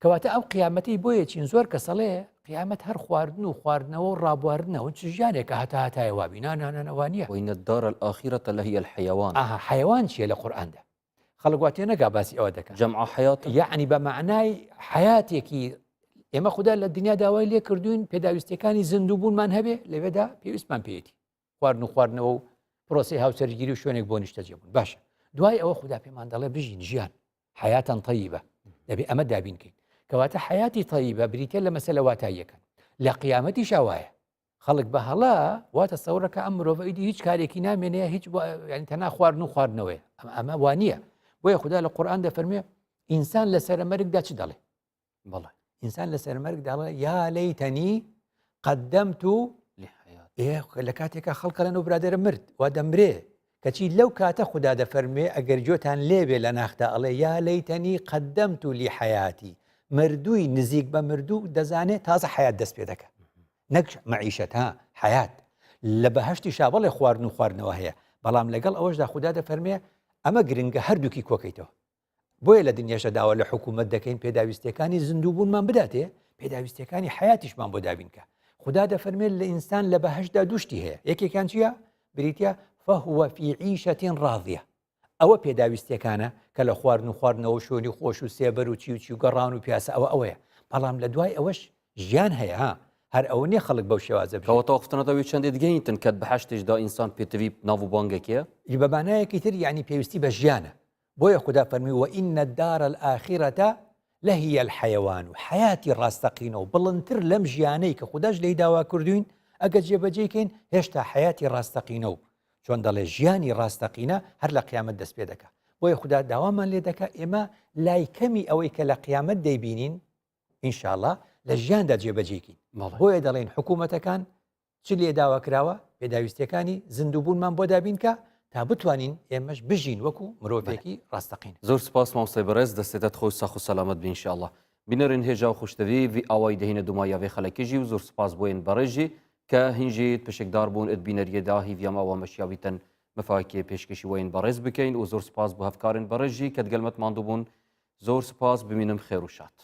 کەواتە ئەم قیامەتی بۆیە چین زۆر کەسەڵێ قیامەت هەر خواردن و خواردنەوە و ڕابواردنەوە چ ژیانێکە هەتای وابی نانانەوانە وإن الدار الآخرة لهي الحيوان حیوان چیە لە قورئاندا خەڵک نەگا باسی ئەوە دەکەن جمع حياة یعنی بە معنای حیاتێکی ئێمە خوددا لە دنیا داوای لێ کردوین پێداویستەکانی زیندوو بوونمان هەبێ لەوێدا پێویستمان پێێتی خواردن و خواردنەوە و پرۆسی هاوسەرگیری و شوێنێک بۆ نیشتەجێبوون باشە دوای ئەوە خوددا پێمان دەڵێ بژین ژیان حیاتان طیبە دەبێ ئەمە دابینکەین کەواتە حیاتی طیبە بریتە لە مەسەلە واتاییەکان لە قیامەتی شاوایە خەڵک بە هەڵا واتە سەورەکە ئەم مرۆڤیدی هیچ کارێکی نامێنەیە هیچ ینی تەنا خواردن و خواردنەوەی ئەمە وانە بۆیە خوددا لە قورئان دەفەرمێ ئینسان لە سەرمەرگدا چ دەڵێ بەڵێ ئینسان لە سەرمەرگ دەڵێ یا لەیتەنی قەدەمت لە کاتێکە خەڵکە لەنەوە برادەرە مرد وا دەمرێ کەچی لەو کاتە خوددا دەفەرمێ ئەگەر جۆتان لێبێ لە ناختا ئەڵێ یا لەیتەنی قەدەمت لی حەیاتی مردووی نزیک بە مردوو دەزانێت تازە حیات دەست پێ دەکە نەک مەعیشەت حیات لە بەهەشتی شابەڵێ خواردن و خواردنەوە هەیە بەڵام لەگەڵ ئەوەشدا خوددا دەفەرمێ ئەمە گرنگە هەردووکی کۆکەیتەوە بۆیە لە دنیاشە داوا لە حکوومەت دەکەین پێداویستەکانی زیندووبوونمان بداتێ پێداویستەکانی حیاتیشمان بۆ دابینکە خوددا دەفەرمێت لە ئینسان لە بەهەشدا دوشتی هەیە یەکێکان چییە بریتە فهو في عيشة راضية ئەوە پێداویستەکانە کە لە خواردن و خواردنەوە شوێنی خۆش و سێبەر و چی و گەڕان و پیاسە ئەوەیە بەڵام لە دوای ئەوەش ژیان هەیە هەر ئەوە نیە خەڵک بەو شێوازە کەواتەوەختنەوەی چەندێت گەینتن کە بەهشتشدا ئینسان پێتەوی ناو بانگێکیە بەمانایەکی تر یعنی پێویستی بە ژیانە بۆیە خوددا فەرمی وئین الدار الآخرة لهي الحيوان و حیاتی ڕاستەقینە و بڵندتر لەم ژیانەی کە خودداش لێی داوا کردوین ئەگەر جێبەجێکەین هێشتا حیاتی ڕاستەقینە و چۆن دەڵێ ژیانی ڕاستەقینە هەر لە قیامەت دەست پێ دەکە بۆیە خوددا داوامان لێ دەکە ئێمە لای کەمی ئەوەی کە لە قیامەت دەیبینین ئینشاءالله لە ژیاندا جێبەجێکین بۆیە دەڵێن حکوومەتەکان چ لێ داوا کراوە پێداویستەکانی زیندووبوونمان بۆ دابینکە تا بتوانین ئێمەش بژین وەکو مرۆڤێکی ڕاستەقین زۆر سپاس مامۆستای بەڕێز دەستێتت خۆی ساخ و سەلامەت بێ ئینشاءالله بینەرین هێژا و خوشتەوی وی ئاوای دەهینە دومایاوێ خەڵکیژی و زۆر سپاس بۆین بەڕێژی کە هینجیت پشکدار بوون ئەت بینەریەدا هیڤیاماوە مەشیاویتن مفاکێ پێشکەشی وین بەڕێز بکەین و زۆر سپاس بۆ هەفکارن بەڕێژی کە دگەلمەت ماندوو بوون زۆر سپاس ببینم خێر و شاد